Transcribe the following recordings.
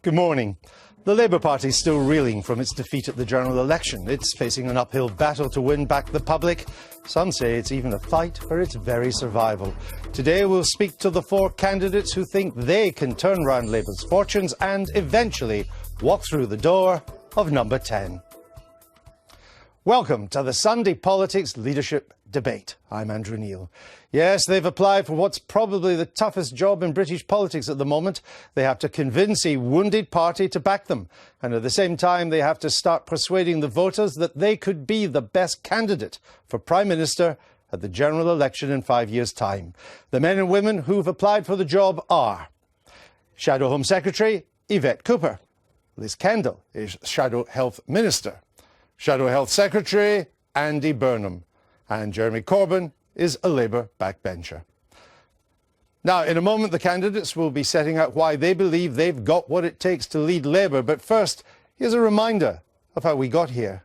Good morning. The Labour Party is still reeling from its defeat at the general election. It's facing an uphill battle to win back the public. Some say it's even a fight for its very survival. Today we'll speak to the four candidates who think they can turn round Labour's fortunes and eventually walk through the door of number 10. Welcome to the Sunday Politics Leadership Debate. I'm Andrew Neil. Yes, they've applied for what's probably the toughest job in British politics at the moment. They have to convince a wounded party to back them. And at the same time, they have to start persuading the voters that they could be the best candidate for Prime Minister at the general election in 5 years' time. The men and women who've applied for the job are Shadow Home Secretary Yvette Cooper. Liz Kendall is Shadow Health Minister. Shadow Health Secretary Andy Burnham. And Jeremy Corbyn is a Labour backbencher. Now, in a moment, the candidates will be setting out why they believe they've got what it takes to lead Labour. But first, here's a reminder of how we got here.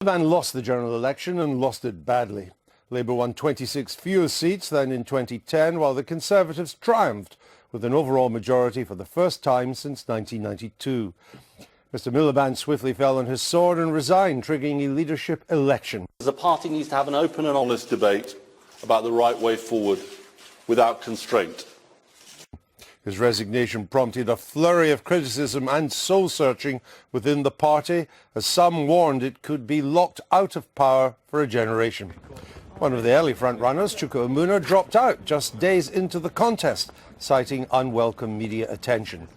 Miliband lost the general election and lost it badly. Labour won 26 fewer seats than in 2010, while the Conservatives triumphed with an overall majority for the first time since 1992. Mr Miliband swiftly fell on his sword and resigned, triggering a leadership election. The party needs to have an open and honest debate about the right way forward without constraint. His resignation prompted a flurry of criticism and soul-searching within the party, as some warned it could be locked out of power for a generation. One of the early frontrunners, Chuka Umunna, dropped out just days into the contest, citing unwelcome media attention.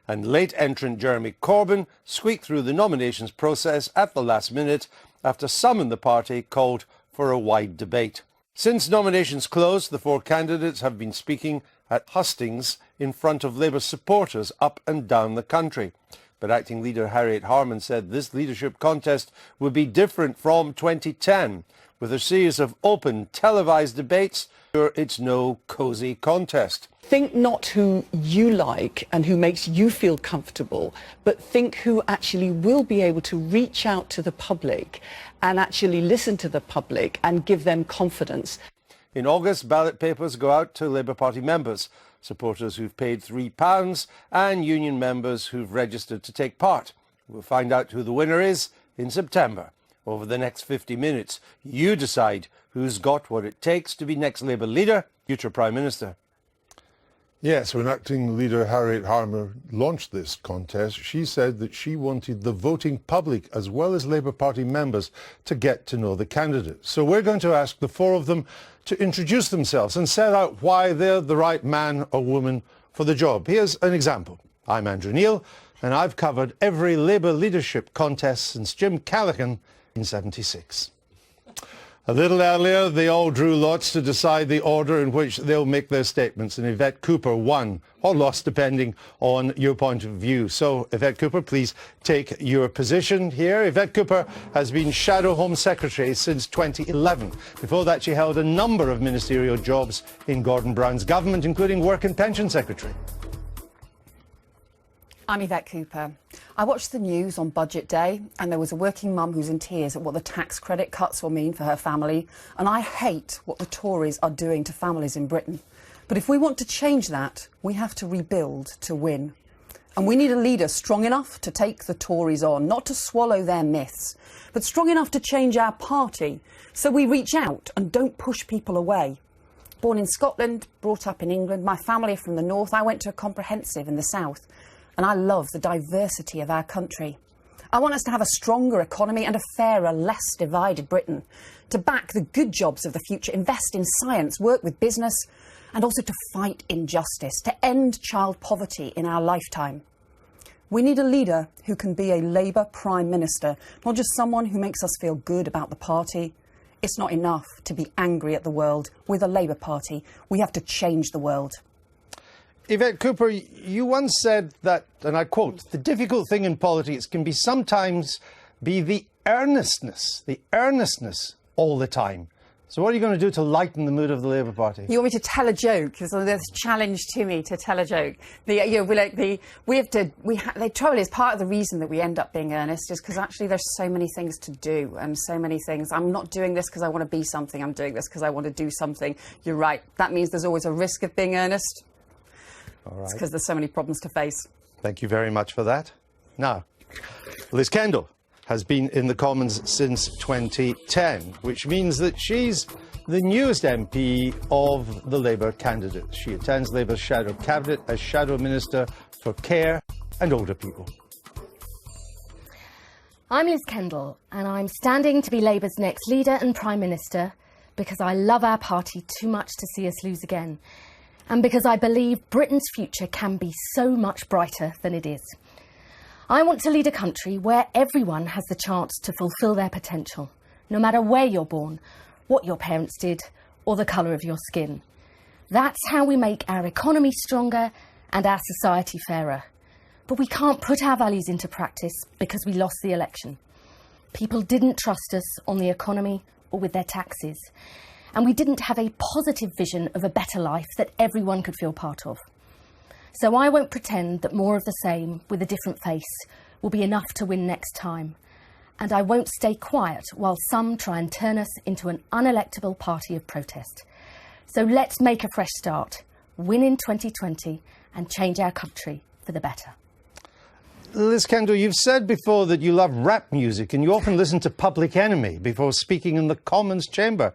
And late entrant Jeremy Corbyn squeaked through the nominations process at the last minute after some in the party called for a wide debate. Since nominations closed, the four candidates have been speaking at Hustings in front of Labour supporters up and down the country. But acting leader Harriet Harman said this leadership contest would be different from 2010, with a series of open, televised debates. It's no cosy contest. Think not who you like and who makes you feel comfortable, but think who actually will be able to reach out to the public and actually listen to the public and give them confidence. In August, ballot papers go out to Labour Party members, supporters who've paid £3 and union members who've registered to take part. We'll find out who the winner is in September. Over the next 50 minutes, you decide who's got what it takes to be next Labour leader, future Prime Minister. Yes, when acting leader Harriet Harman launched this contest, she said that she wanted the voting public as well as Labour Party members to get to know the candidate. So we're going to ask the four of them to introduce themselves and set out why they're the right man or woman for the job. Here's an example. I'm Andrew Neil, and I've covered every Labour leadership contest since Jim Callaghan in '76. A little earlier, they all drew lots to decide the order in which they'll make their statements, and Yvette Cooper won, or lost, depending on your point of view. So, Yvette Cooper, please take your position here. Yvette Cooper has been Shadow Home Secretary since 2011. Before that, she held a number of ministerial jobs in Gordon Brown's government, including Work and Pension Secretary. I'm Yvette Cooper. I watched the news on Budget Day and there was a working mum who's in tears at what the tax credit cuts will mean for her family, and I hate what the Tories are doing to families in Britain. But if we want to change that, we have to rebuild to win. And we need a leader strong enough to take the Tories on, not to swallow their myths, but strong enough to change our party so we reach out and don't push people away. Born in Scotland, brought up in England, my family are from the north. I went to a comprehensive in the south. And I love the diversity of our country. I want us to have a stronger economy and a fairer, less divided Britain, to back the good jobs of the future, invest in science, work with business, and also to fight injustice, to end child poverty in our lifetime. We need a leader who can be a Labour Prime Minister, not just someone who makes us feel good about the party. It's not enough to be angry at the world with a Labour Party. We have to change the world. Yvette Cooper, you once said that, and I quote, "The difficult thing in politics can be sometimes be the earnestness all the time." So what are you going to do to lighten the mood of the Labour Party? You want me to tell a joke? There's a challenge to me to tell a joke. The trouble is, part of the reason that we end up being earnest is because actually there's so many things to do and so many things. I'm not doing this because I want to be something. I'm doing this because I want to do something. You're right. That means there's always a risk of being earnest. All right. It's because there's so many problems to face. Thank you very much for that. Now, Liz Kendall has been in the Commons since 2010, which means that she's the newest MP of the Labour candidates. She attends Labour's shadow cabinet as Shadow Minister for Care and Older People. I'm Liz Kendall, and I'm standing to be Labour's next leader and Prime Minister because I love our party too much to see us lose again, and because I believe Britain's future can be so much brighter than it is. I want to lead a country where everyone has the chance to fulfil their potential, no matter where you're born, what your parents did, or the colour of your skin. That's how we make our economy stronger and our society fairer. But we can't put our values into practice because we lost the election. People didn't trust us on the economy or with their taxes. And we didn't have a positive vision of a better life that everyone could feel part of. So I won't pretend that more of the same with a different face will be enough to win next time. And I won't stay quiet while some try and turn us into an unelectable party of protest. So let's make a fresh start, win in 2020 and change our country for the better. Liz Kendall, you've said before that you love rap music and you often listen to Public Enemy before speaking in the Commons chamber.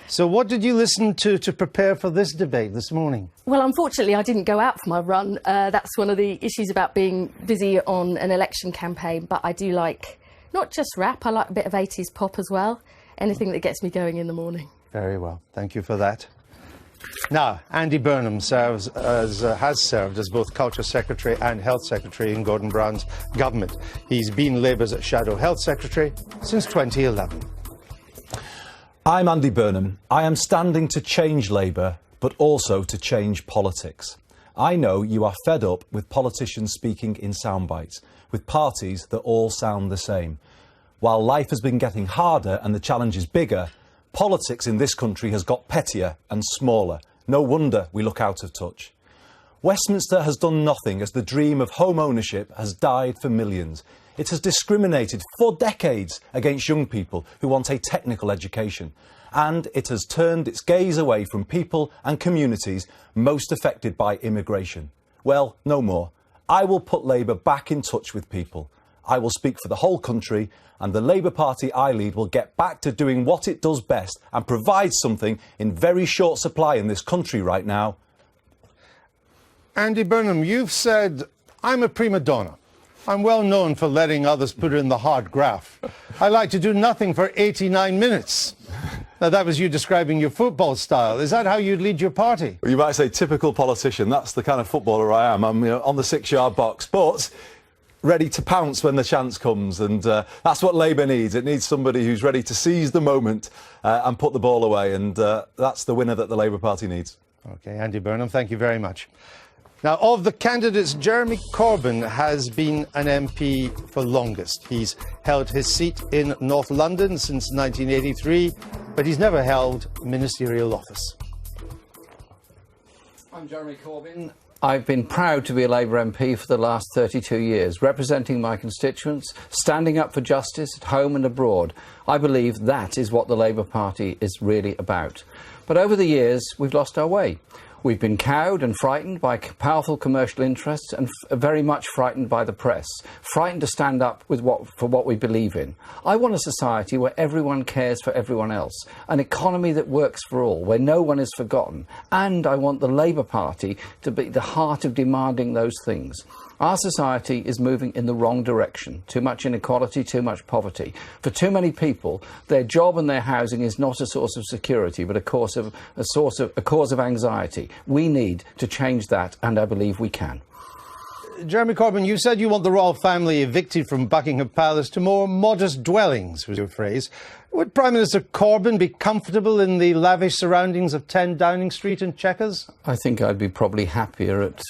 So what did you listen to prepare for this debate this morning? Well, unfortunately, I didn't go out for my run. That's one of the issues about being busy on an election campaign. But I do like not just rap, I like a bit of 80s pop as well. Anything that gets me going in the morning. Very well. Thank you for that. Now, Andy Burnham has served as both Culture Secretary and Health Secretary in Gordon Brown's government. He's been Labour's Shadow Health Secretary since 2011. I'm Andy Burnham. I am standing to change Labour, but also to change politics. I know you are fed up with politicians speaking in soundbites, with parties that all sound the same. While life has been getting harder and the challenge is bigger, politics in this country has got pettier and smaller. No wonder we look out of touch. Westminster has done nothing as the dream of home ownership has died for millions. It has discriminated for decades against young people who want a technical education. And it has turned its gaze away from people and communities most affected by immigration. Well, no more. I will put Labour back in touch with people. I will speak for the whole country, and the Labour Party I lead will get back to doing what it does best and provide something in very short supply in this country right now. Andy Burnham, you've said, I'm a prima donna. I'm well known for letting others put in the hard graft. I like to do nothing for 89 minutes. Now, that was you describing your football style. Is that how you'd lead your party? Well, you might say typical politician. That's the kind of footballer I am. I'm on the 6-yard box, but ready to pounce when the chance comes, and that's what Labour needs. It needs somebody who's ready to seize the moment and put the ball away, and that's the winner that the Labour Party needs. OK, Andy Burnham, thank you very much. Now, of the candidates, Jeremy Corbyn has been an MP for longest. He's held his seat in North London since 1983, but he's never held ministerial office. I'm Jeremy Corbyn. I've been proud to be a Labour MP for the last 32 years, representing my constituents, standing up for justice at home and abroad. I believe that is what the Labour Party is really about. But over the years, we've lost our way. We've been cowed and frightened by powerful commercial interests and very much frightened by the press, frightened to stand up for what we believe in. I want a society where everyone cares for everyone else, an economy that works for all, where no one is forgotten, and I want the Labour Party to be the heart of demanding those things. Our society is moving in the wrong direction. Too much inequality, too much poverty. For too many people, their job and their housing is not a source of security, but a cause of anxiety. We need to change that, and I believe we can. Jeremy Corbyn, you said you want the royal family evicted from Buckingham Palace to more modest dwellings, was your phrase. Would Prime Minister Corbyn be comfortable in the lavish surroundings of 10 Downing Street and Chequers? I think I'd be probably happier at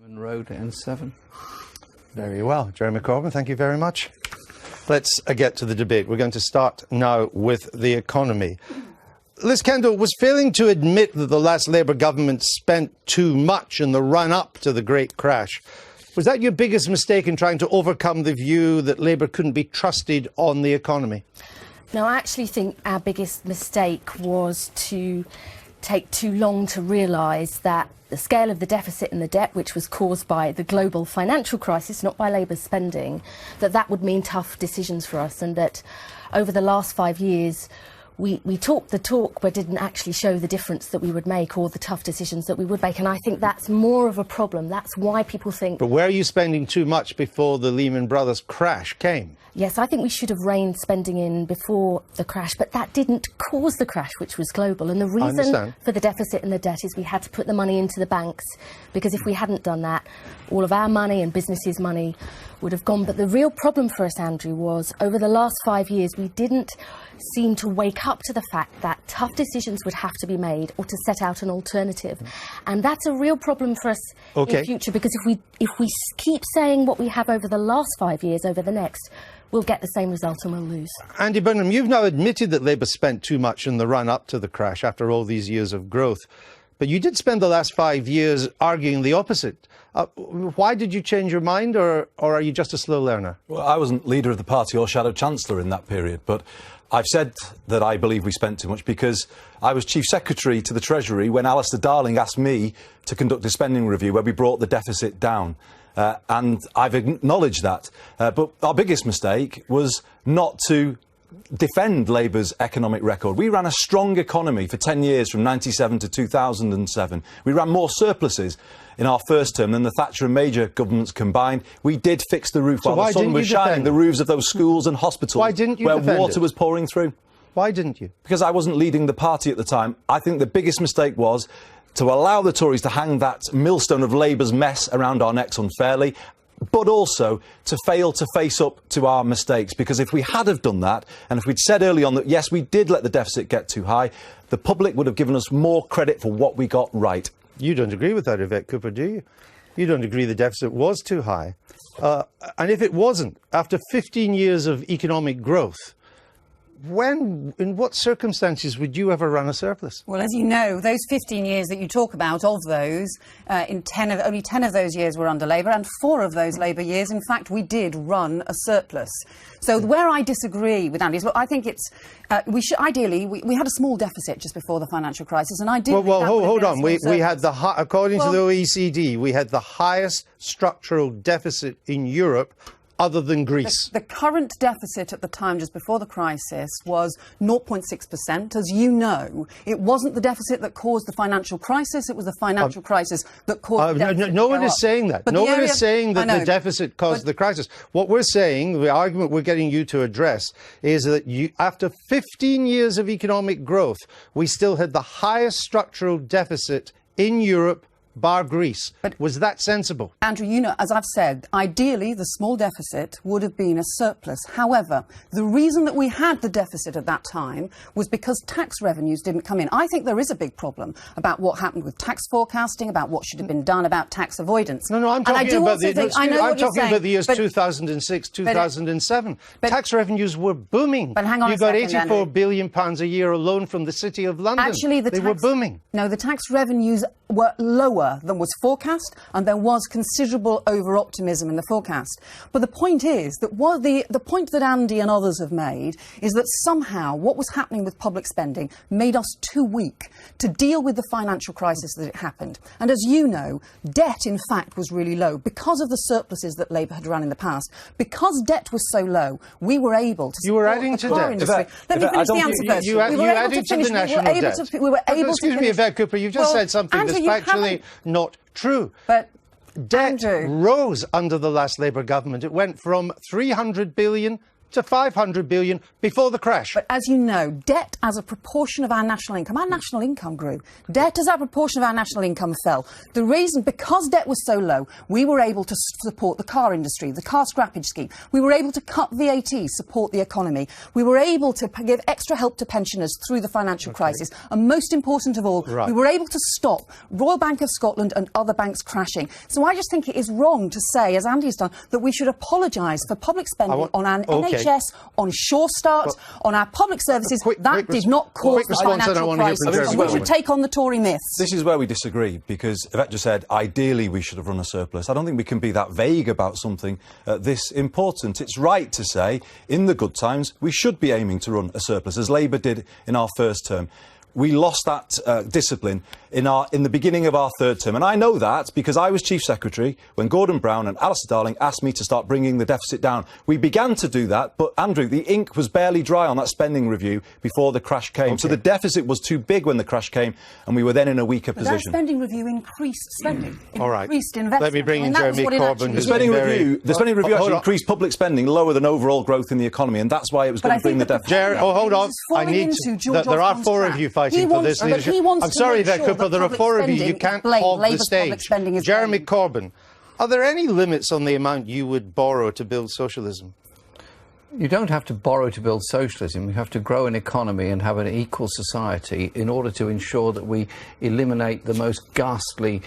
Road N7. Very well. Jeremy Corbyn, thank you very much. Let's get to the debate. We're going to start now with the economy. Liz Kendall was failing to admit that the last Labour government spent too much in the run-up to the great crash. Was that your biggest mistake in trying to overcome the view that Labour couldn't be trusted on the economy? No, I actually think our biggest mistake was to take too long to realise that the scale of the deficit and the debt, which was caused by the global financial crisis, not by Labour's spending, that would mean tough decisions for us, and that over the last 5 years we talked the talk but didn't actually show the difference that we would make or the tough decisions that we would make. And I think that's more of a problem. That's why people think... But were you spending too much before the Lehman Brothers crash came? Yes, I think we should have reined spending in before the crash, but that didn't cause the crash, which was global. And the reason for the deficit and the debt is we had to put the money into the banks, because if we hadn't done that, all of our money and businesses' money would have gone. But the real problem for us, Andrew, was over the last 5 years, we didn't seem to wake up to the fact that tough decisions would have to be made or to set out an alternative. And that's a real problem for us in future, because if we keep saying what we have over the last 5 years, over the next, we'll get the same result and we'll lose. Andy Burnham, you've now admitted that Labour spent too much in the run-up to the crash after all these years of growth. But you did spend the last 5 years arguing the opposite. Why did you change your mind, or are you just a slow learner? Well, I wasn't leader of the party or shadow chancellor in that period, but I've said that I believe we spent too much because I was Chief Secretary to the Treasury when Alistair Darling asked me to conduct a spending review where we brought the deficit down. And I've acknowledged that. But our biggest mistake was not to defend Labour's economic record. We ran a strong economy for 10 years from 97 to 2007. We ran more surpluses in our first term than the Thatcher and Major governments combined. We did fix the roof while the sun was shining, the roofs of those schools and hospitals where water was pouring through. Why didn't you? Because I wasn't leading the party at the time. I think the biggest mistake was to allow the Tories to hang that millstone of Labour's mess around our necks unfairly, but also to fail to face up to our mistakes. Because if we had have done that, and if we'd said early on that, yes, we did let the deficit get too high, the public would have given us more credit for what we got right. You don't agree with that, Yvette Cooper, do you? You don't agree the deficit was too high. And if it wasn't, after 15 years of economic growth, in what circumstances would you ever run a surplus? Well, as you know, those 15 years that you talk about, of those, only 10 of those years were under Labour, and 4 of those Labour years, in fact, we did run a surplus. So where I disagree with Andy is, look, I think it's, we had a small deficit just before the financial crisis, and I do. Well, hold on. We had according to the OECD, we had the highest structural deficit in Europe, other than Greece. The current deficit at the time, just before the crisis, was 0.6%. As you know, it wasn't the deficit that caused the financial crisis, it was the financial crisis that caused the deficit. No one is saying that. No one is saying that the deficit caused the crisis. What we're saying, the argument we're getting you to address, is that after 15 years of economic growth, we still had the highest structural deficit in Europe, bar Greece. But was that sensible? Andrew, you know, as I've said, ideally the small deficit would have been a surplus. However, the reason that we had the deficit at that time was because tax revenues didn't come in. I think there is a big problem about what happened with tax forecasting, about what should have been done about tax avoidance. No, I'm talking about the years 2006, 2007. Tax revenues were booming. But hang on you got £84 billion a year alone from the City of London. Actually, they were booming. No, the tax revenues were lower than was forecast, and there was considerable over-optimism in the forecast. But the point is that the point that Andy and others have made is that somehow what was happening with public spending made us too weak to deal with the financial crisis that it happened. And as you know, debt, in fact, was really low because of the surpluses that Labour had run in the past. Because debt was so low, we were able to support the car industry. Let me finish the answer first. You added to the national debt. We were able to excuse me, Yvette Cooper, you've just said something that's factually not true. But debt rose under the last Labour government. It went from 300 billion to 500 billion before the crash. But as you know, debt as a proportion of our national income grew. Debt as a proportion of our national income fell. The reason, because debt was so low, we were able to support the car industry, the car scrappage scheme. We were able to cut VAT, support the economy. We were able to give extra help to pensioners through the financial crisis. And most important of all, we were able to stop Royal Bank of Scotland and other banks crashing. So I just think it is wrong to say, as Andy has done, that we should apologise for public spending on our NHS, on Sure Start, on our public services. That did not cause the financial crisis. And we should take on the Tory myths. This is where we disagree, because Yvette just said, ideally we should have run a surplus. I don't think we can be that vague about something this important. It's right to say, in the good times, we should be aiming to run a surplus, as Labour did in our first term. we lost that discipline in the beginning of our third term. And I know that because I was Chief Secretary when Gordon Brown and Alistair Darling asked me to start bringing the deficit down. We began to do that, but, Andrew, the ink was barely dry on that spending review before the crash came. Okay. So the deficit was too big when the crash came, and we were then in a weaker position. That spending review increased spending, All right. increased investment. Let me bring in Jeremy Corbyn. The spending review actually increased public spending lower than overall growth in the economy, and that's why it was going to bring the deficit. Hold on. I need to. There are four of you fighting for this leadership. I'm sorry, but there are four of you. You can't hog the stage. Jeremy Corbyn, are there any limits on the amount you would borrow to build socialism? You don't have to borrow to build socialism. You have to grow an economy and have an equal society in order to ensure that we eliminate the most ghastly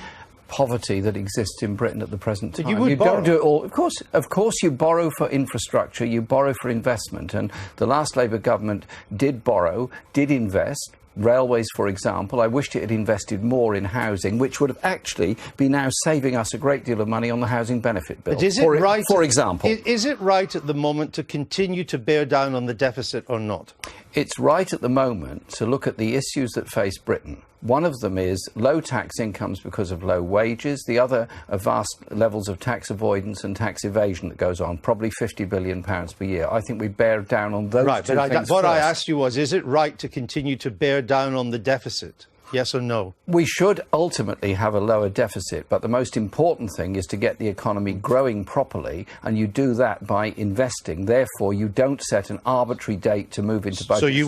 poverty that exists in Britain at the present time. You don't do it all. Of course, you borrow for infrastructure, you borrow for investment, and the last Labour government did borrow, did invest. Railways, for example, I wished it had invested more in housing, which would have actually been now saving us a great deal of money on the housing benefit bill. But is it right, for example? Is it right at the moment to continue to bear down on the deficit or not? It's right at the moment to look at the issues that face Britain. One of them is low tax incomes because of low wages. The other are vast levels of tax avoidance and tax evasion that goes on, probably £50 billion per year. I think we bear down on those two things What first. I asked you was, is it right to continue to bear down on the deficit? Yes or no? We should ultimately have a lower deficit, but the most important thing is to get the economy growing properly, and you do that by investing. Therefore, you don't set an arbitrary date to move into budget. So you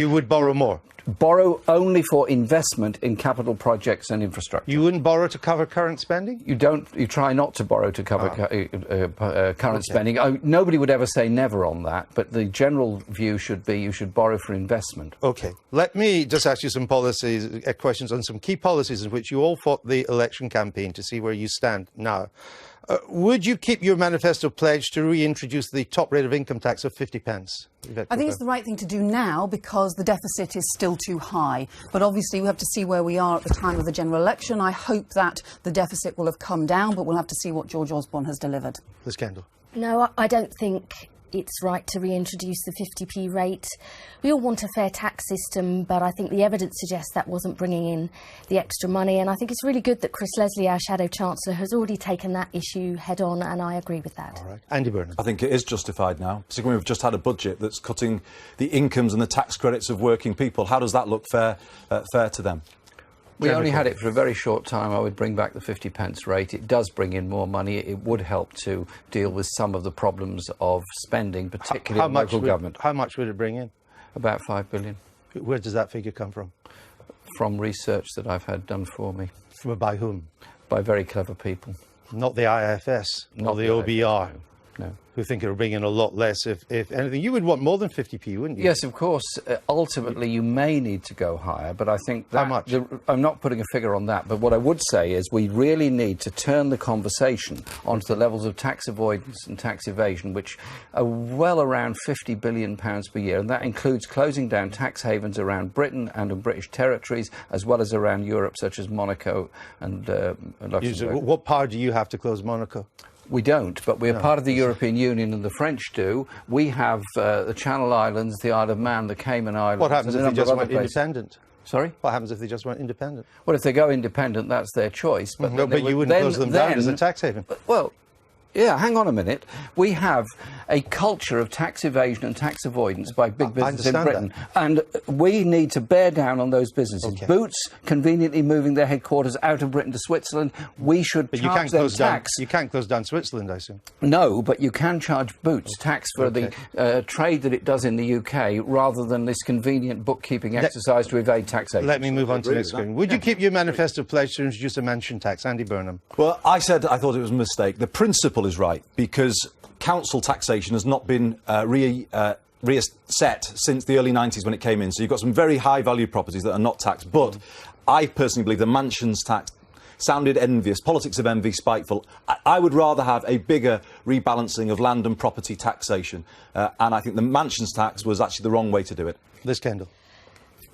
would borrow more? Borrow only for investment in capital projects and infrastructure. You wouldn't borrow to cover current spending? You try not to borrow to cover current spending. Nobody would ever say never on that, but the general view should be you should borrow for investment. OK. Let me just ask you some questions on some key policies in which you all fought the election campaign to see where you stand now. Would you keep your manifesto pledge to reintroduce the top rate of income tax of 50 pence? I think it's the right thing to do now because the deficit is still too high. But obviously we have to see where we are at the time of the general election. I hope that the deficit will have come down, but we'll have to see what George Osborne has delivered. Liz Kendall. No, I don't think it's right to reintroduce the 50p rate. We all want a fair tax system, but I think the evidence suggests that wasn't bringing in the extra money, and I think it's really good that Chris Leslie, our Shadow Chancellor, has already taken that issue head on, and I agree with that. All right. Andy Burnham. I think it is justified now, particularly when we've just had a budget that's cutting the incomes and the tax credits of working people. How does that look fair to them? We only had it for a very short time. I would bring back the 50 pence rate. It does bring in more money. It would help to deal with some of the problems of spending, particularly in local government. How much would it bring in? About £5 billion. Where does that figure come from? From research that I've had done for me. By whom? By very clever people. Not the IFS, not the OBR. No. Who think it'll bring in a lot less if anything. You would want more than 50p, wouldn't you? Yes, of course. Ultimately, you may need to go higher, but I think that... How much? I'm not putting a figure on that, but what I would say is we really need to turn the conversation onto the levels of tax avoidance and tax evasion, which are well around £50 billion per year, and that includes closing down tax havens around Britain and in British territories, as well as around Europe, such as Monaco and Luxembourg. What power do you have to close Monaco? We don't, but we're part of the European Union, and the French do. We have the Channel Islands, the Isle of Man, the Cayman Islands. What happens if they just went independent? Sorry? What happens if they just went independent? Well, if they go independent, that's their choice. But no, but you wouldn't close them down as a tax haven. Well, yeah, hang on a minute. We have a culture of tax evasion and tax avoidance by big business in Britain. And we need to bear down on those businesses. Okay. Boots conveniently moving their headquarters out of Britain to Switzerland. We should charge them tax. You can't close down Switzerland, I assume. No, but you can charge Boots tax for the trade that it does in the UK, rather than this convenient bookkeeping exercise to evade taxation. Let me move on to the next screen. Would you keep your manifesto pledge to introduce a mansion tax? Andy Burnham. Well, I said I thought it was a mistake. The principle is right, because council taxation has not been reset since the early 90s when it came in. So you've got some very high-value properties that are not taxed. But I personally believe the mansions tax sounded envious, politics of envy, spiteful. I would rather have a bigger rebalancing of land and property taxation. And I think the mansions tax was actually the wrong way to do it. Liz Kendall.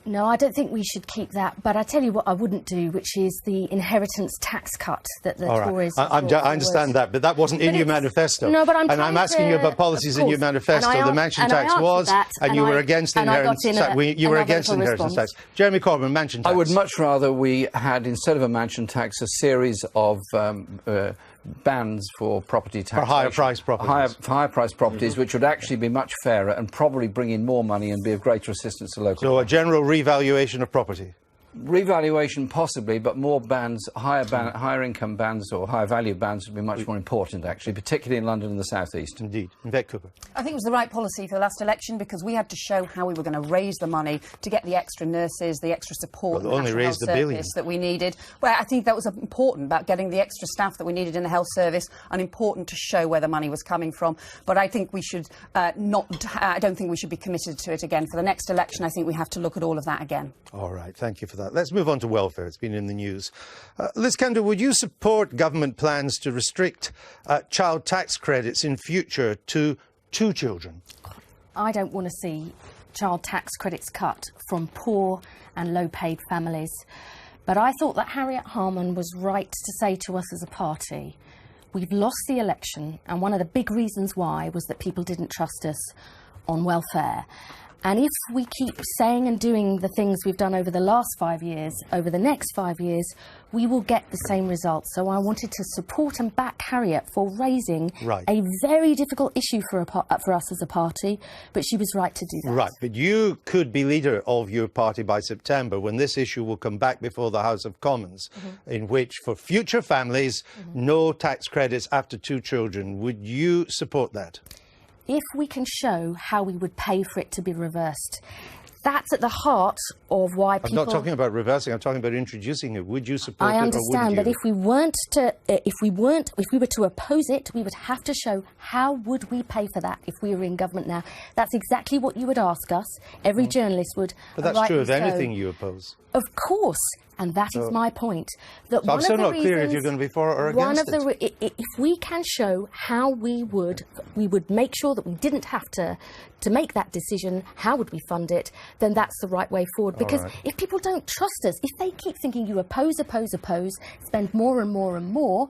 No, I don't think we should keep that. But I tell you what I wouldn't do, which is the inheritance tax cut that the Tories... I understand that, but that wasn't in your manifesto. No, but I'm asking you about policies in your manifesto. The mansion tax was, and you were against the inheritance tax. You were against inheritance tax. Jeremy Corbyn, mansion tax. I would much rather we had, instead of a mansion tax, a series of bans for property tax. For higher priced properties. Higher priced properties, which would actually be much fairer and probably bring in more money and be of greater assistance to local. So a general revaluation of property. Revaluation possibly, but more bans, higher income bans or higher value bans would be much more important, actually, particularly in London and the South East. Indeed. Yvette Cooper. I think it was the right policy for the last election because we had to show how we were going to raise the money to get the extra nurses, the extra support, Well, the only National raised Health $1 billion. Service that we needed. Well, I think that was important about getting the extra staff that we needed in the health service and important to show where the money was coming from. But I think we should I don't think we should be committed to it again. For the next election, I think we have to look at all of that again. All right, thank you for that. Let's move on to welfare. It's been in the news. Liz Kendall, would you support government plans to restrict child tax credits in future to 2 children? I don't want to see child tax credits cut from poor and low-paid families. But I thought that Harriet Harman was right to say to us as a party, we've lost the election, and one of the big reasons why was that people didn't trust us on welfare. And if we keep saying and doing the things we've done over the last 5 years, over the next 5 years, we will get the same results. So I wanted to support and back Harriet for raising a very difficult issue for us as a party, but she was right to do that. Right, but you could be leader of your party by September when this issue will come back before the House of Commons, in which for future families, no tax credits after 2 children. Would you support that? If we can show how we would pay for it to be reversed, that's at the heart of why people... I'm not talking about reversing, I'm talking about introducing it. Would you support it or wouldn't you? I understand, but if we were to oppose it, we would have to show how would we pay for that if we were in government now. That's exactly what you would ask us. Every journalist would. But that's true of anything you oppose. Of course. And that is my point. That I'm still not clear if you're going to be for or against it. If we can show how we would make sure that we didn't have to make that decision, how would we fund it, then that's the right way forward. Because if people don't trust us, if they keep thinking you oppose, spend more and more and more,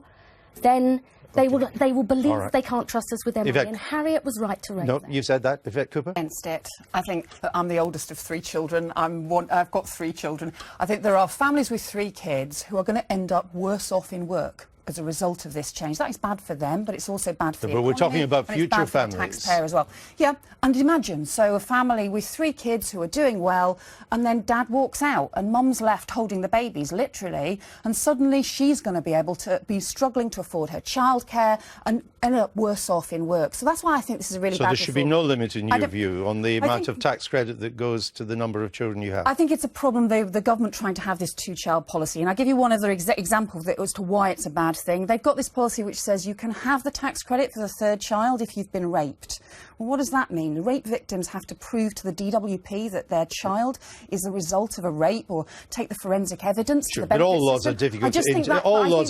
then they will believe they can't trust us with their money. And Harriet was right to raise that. You said that, Yvette Cooper? Against it. I think that I'm the oldest of 3 children. I've got 3 children. I think there are families with 3 kids who are going to end up worse off in work as a result of this change. That is bad for them, but it's also bad for the economy. But we're talking about future families. For the taxpayer as well. Yeah, and imagine, so a family with 3 kids who are doing well, and then dad walks out, and mum's left holding the babies, literally, and suddenly she's going to be able to be struggling to afford her childcare and end up worse off in work. So that's why I think this is a really bad So there should be no limit, in your view, on the amount of tax credit that goes to the number of children you have? I think it's a problem, the government trying to have this 2-child policy. And I'll give you one other example as to why it's a bad thing. They've got this policy which says you can have the tax credit for the 3rd child if you've been raped. Well, what does that mean? Rape victims have to prove to the DWP that their child is the result of a rape or take the forensic evidence to the benefit But all laws system.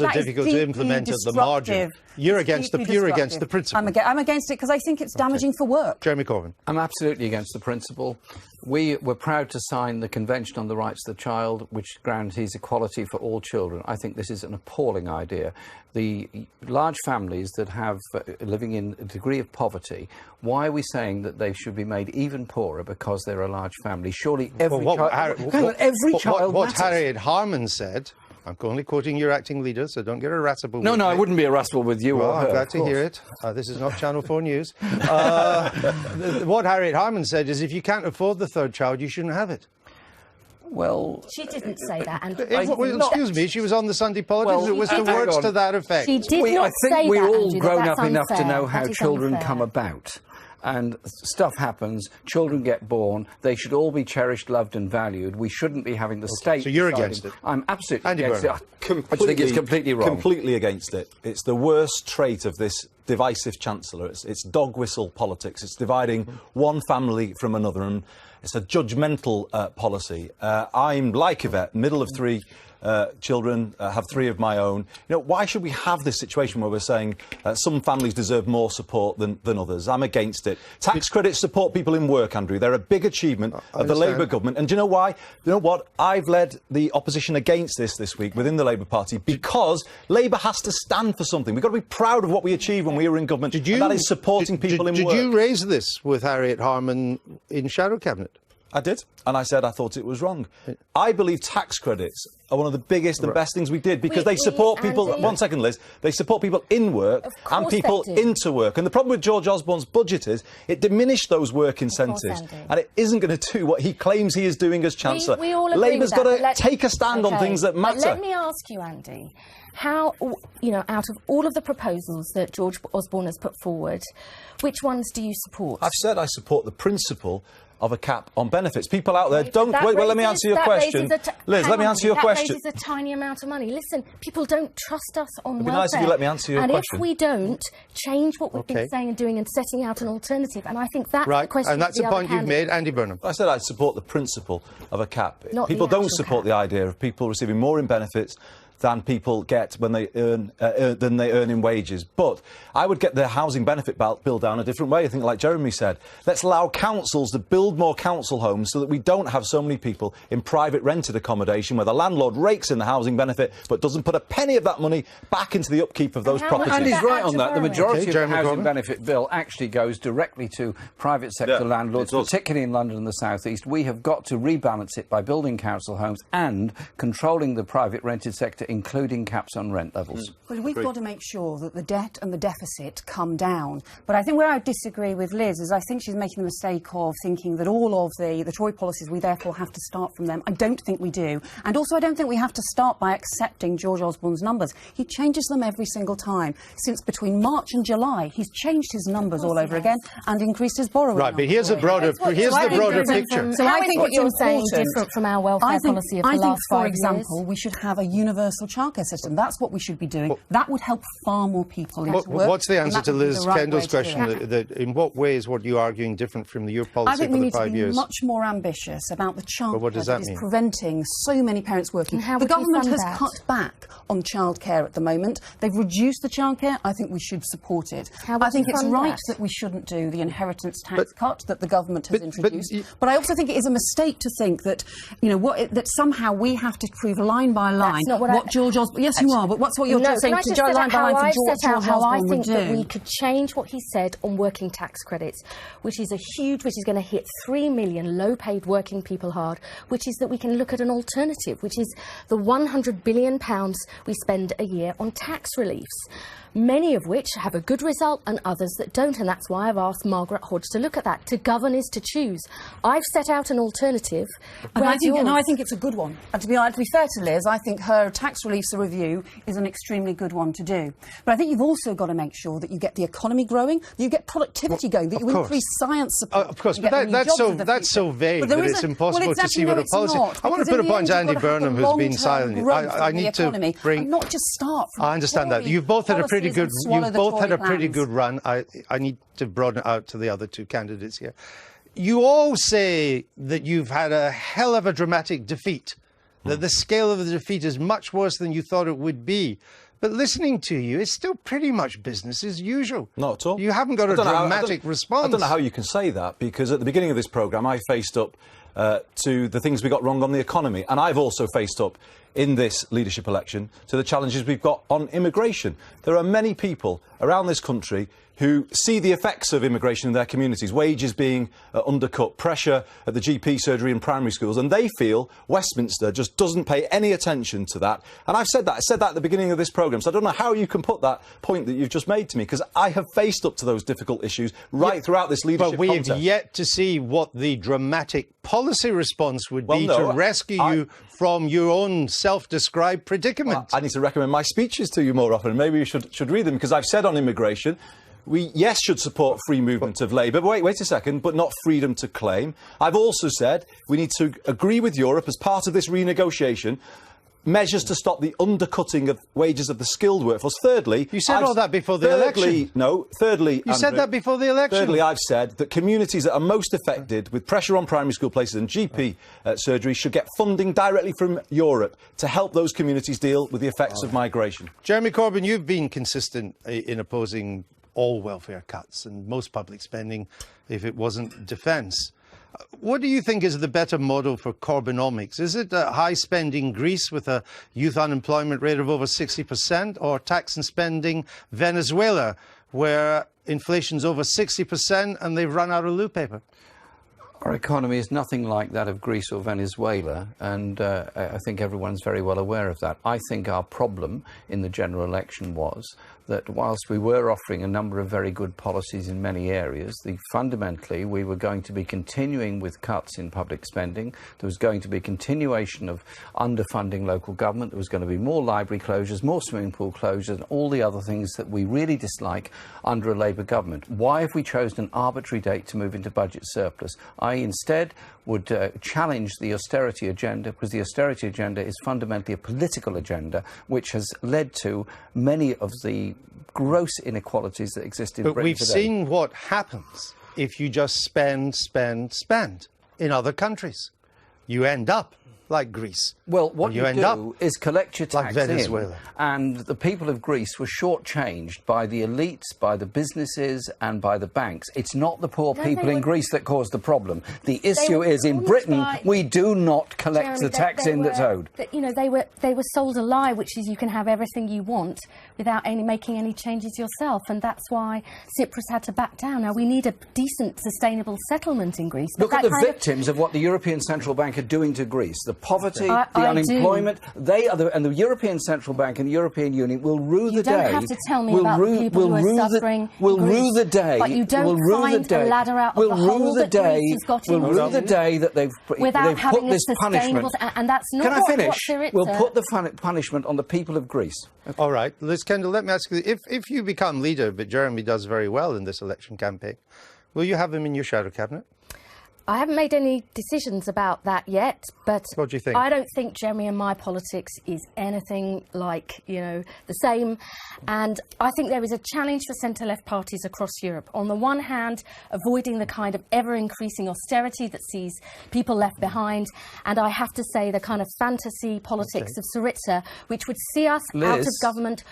are difficult to implement at the margin. You're against the principle. I'm against it because I think it's damaging for work. Jeremy Corbyn. I'm absolutely against the principle. We were proud to sign the Convention on the Rights of the Child, which guarantees equality for all children. I think this is an appalling idea. The large families that have living in a degree of poverty, why are we saying that they should be made even poorer because they're a large family? Surely every child What matters. Harriet Harman said, I'm only quoting your acting leader, so don't get irascible with me. No, I wouldn't be irascible with you or her. I'm glad to hear it. This is not Channel 4 News. What Harriet Harman said is if you can't afford the 3rd child, you shouldn't have it. Well, she didn't say that. And excuse me, she was on the Sunday Politics. It was the words to that effect. She did not say that, I think we're all Andrew, grown up that's enough to unfair. know how That is children unfair. come about. And stuff happens, children get born, they should all be cherished, loved and valued. We shouldn't be having the state... So you're deciding. against it? I'm absolutely Andy against Burnham. it. I think it's completely wrong. Completely against it. It's the worst trait of this divisive Chancellor. It's dog whistle politics. It's dividing one family from another. And It's a judgmental policy. I'm like Yvette, middle of three children, have three of my own. You know, why should we have this situation where we're saying some families deserve more support than others? I'm against it. Tax credits support people in work, Andrew. They're a big achievement of the Labour government. And do you know why? You know what? I've led the opposition against this week within the Labour Party because Labour has to stand for something. We've got to be proud of what we achieved when we were in government, and that is supporting people in work. Did you raise this with Harriet Harman in Shadow Cabinet? I did, and I said I thought it was wrong. I believe tax credits are one of the biggest and best things we did because they support people... Andy, 1 second, Liz. They support people in work and people into work. And the problem with George Osborne's budget is it diminished those work incentives, and it isn't going to do what he claims he is doing as Chancellor. We all agree Labour's with that, got to take a stand on things that matter. But let me ask you, Andy, how, you know, out of all of the proposals that George Osborne has put forward, which ones do you support? I've said I support the principle of a cap on benefits. People out there don't... Wait, well, let me answer your question. Liz, let me answer your question. That raises a tiny amount of money. Listen, people don't trust us on welfare. It'd be nice if you let me answer your question. And if we don't change what we've been saying and doing and setting out an alternative, and I think that's the question. Right, and that's the point you've made. Andy Burnham. I said I support the principle of a cap. Not people the don't actual support cap. the idea of people receiving more in benefits than people get when they earn in wages. But I would get the housing benefit bill down a different way. I think, like Jeremy said, let's allow councils to build more council homes so that we don't have so many people in private rented accommodation where the landlord rakes in the housing benefit but doesn't put a penny of that money back into the upkeep of those properties. And he's right on that. The majority of the Jeremy housing Corbyn. benefit bill actually goes directly to private sector landlords, particularly in London and the South East. We have got to rebalance it by building council homes and controlling the private rented sector, including caps on rent levels. Well, we've got to make sure that the debt and the deficit come down. But I think where I disagree with Liz is I think she's making the mistake of thinking that all of the Tory policies, we therefore have to start from them. I don't think we do. And also I don't think we have to start by accepting George Osborne's numbers. He changes them every single time. Since between March and July, he's changed his numbers all over again and increased his borrowing. Right, but here's the broader picture. So I think what you're saying different from our welfare policy of the last 5 for years. example, we should have a universal childcare system. That's what we should be doing. That would help far more people into work. What's the answer and that to would be Liz the right Kendall's way to do question? it. That in what way is what you're arguing different from your policy I think for we the need to 5 be years? much more ambitious about the childcare what does that is mean? preventing so many parents working. And how The would we government fund has that? cut back on childcare at the moment. They've reduced the childcare. I think we should support it. How would I think you it's fund right that? that we shouldn't do the inheritance tax cut that the government has but introduced. you- But I also think it is a mistake to think that, you know, that somehow we have to prove line by line not what George Osborne... Yes, you are, but what's what you're No, saying can I to just Joe set line out by line how for I've George set out how I Osborne think would that do? we could change what he said on working tax credits, which is going to hit 3 million low-paid working people hard, which is that we can look at an alternative, which is the £100 billion we spend a year on tax reliefs, many of which have a good result and others that don't, and that's why I've asked Margaret Hodge to look at that. To govern is to choose. I've set out an alternative. And I think it's a good one. And to be fair to Liz, I think her tax reliefs review is an extremely good one to do. But I think you've also got to make sure that you get the economy growing, that you get productivity going, that you increase science support. Of course, you but get the new that's jobs of the that's so future. vague But there that is it's a- impossible well, to see exactly, what no, a policy... it's not, I want to because put a in the point to end, Andy you've got to have Burnham, the who's been long-term silent. growth I of the need to economy bring... and not just start from I understand that. Tory You've both had a pretty policies good... and swallow You've the both had Tory a pretty plans. good run. I need to broaden it out to the other two candidates here. You all say that you've had a hell of a dramatic defeat, that the scale of the defeat is much worse than you thought it would be. But listening to you, it's still pretty much business as usual. Not at all. You haven't got a dramatic response. I don't know how you can say that, because at the beginning of this programme I faced up to the things we got wrong on the economy, and I've also faced up in this leadership election to the challenges we've got on immigration. There are many people around this country who see the effects of immigration in their communities, wages being undercut, pressure at the GP surgery and primary schools, and they feel Westminster just doesn't pay any attention to that. And I've said that. I said that at the beginning of this programme, so I don't know how you can put that point that you've just made to me, because I have faced up to those difficult issues throughout this leadership contest. But we've yet to see what the dramatic policy response would be to rescue you from your own self-described predicament. Well, I need to recommend my speeches to you more often. Maybe you should read them, because I've said on immigration, we, yes, should support free movement of labour, but wait a second, but not freedom to claim. I've also said we need to agree with Europe as part of this renegotiation measures to stop the undercutting of wages of the skilled workforce. Thirdly... You said all that before the election. No, thirdly... You said that before the election. Thirdly, I've said that communities that are most affected with pressure on primary school places and GP surgery should get funding directly from Europe to help those communities deal with the effects of migration. Jeremy Corbyn, you've been consistent in opposing all welfare cuts and most public spending if it wasn't defence. What do you think is the better model for Corbynomics? Is it high-spending Greece with a youth unemployment rate of over 60%, or tax and spending Venezuela, where inflation's over 60% and they've run out of loo paper? Our economy is nothing like that of Greece or Venezuela, and I think everyone's very well aware of that. I think our problem in the general election was that whilst we were offering a number of very good policies in many areas, fundamentally we were going to be continuing with cuts in public spending. There was going to be continuation of underfunding local government. There was going to be more library closures, more swimming pool closures, and all the other things that we really dislike under a Labour government. Why have we chosen an arbitrary date to move into budget surplus? I instead would challenge the austerity agenda, because the austerity agenda is fundamentally a political agenda which has led to many of the gross inequalities that exist in Britain today. But we've seen what happens if you just spend in other countries. You end up like Greece. Well, what you do is collect your tax like Venezuela. And the people of Greece were shortchanged by the elites, by the businesses and by the banks. It's not the poor people in Greece that caused the problem. The issue is in Britain we do not collect the tax that's owed. You know, they were sold a lie, which is you can have everything you want without making any changes yourself, and that's why Cyprus had to back down. Now we need a decent, sustainable settlement in Greece. Look at the victims of what the European Central Bank are doing to Greece. The poverty, the unemployment, and the European Central Bank and the European Union will rue the day. You don't have to tell me about the people who are suffering in Greece, but you don't find a ladder out of the hole that Greece has got into. We'll rue the day that they've put this punishment. And that's not Can I finish? what Syriza... We'll put the punishment on the people of Greece. Okay. All right. Liz Kendall, let me ask you, if you become leader, but Jeremy does very well in this election campaign, will you have him in your shadow cabinet? I haven't made any decisions about that yet, but what do you think? I don't think Jeremy and my politics is anything like, the same. And I think there is a challenge for centre-left parties across Europe. On the one hand, avoiding the kind of ever-increasing austerity that sees people left behind. And I have to say the kind of fantasy politics of Syriza, which would see us out of government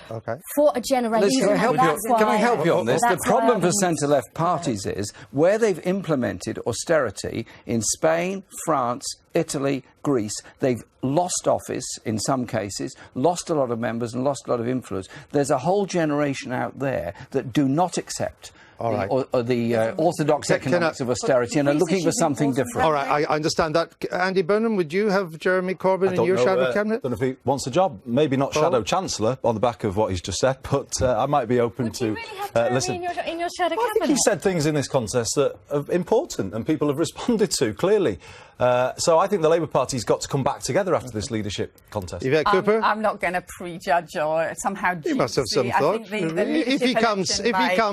for a generation. Liz, can I help you on this? The problem for centre-left parties is where they've implemented austerity in Spain, France, Italy, Greece, they've lost office in some cases, lost a lot of members and lost a lot of influence. There's a whole generation out there that do not accept the orthodox economics of austerity and are looking for something different. All right, I understand that. Andy Burnham, would you have Jeremy Corbyn in your shadow cabinet? I don't know if he wants a job. Maybe not shadow chancellor on the back of what he's just said, but I might be open to listen. In your shadow I think he said things in this contest that are important and people have responded to, clearly. So I think the Labour Party's got to come back together after this leadership contest. Yvette Cooper? I'm not going to prejudge or somehow... He must have some thought. If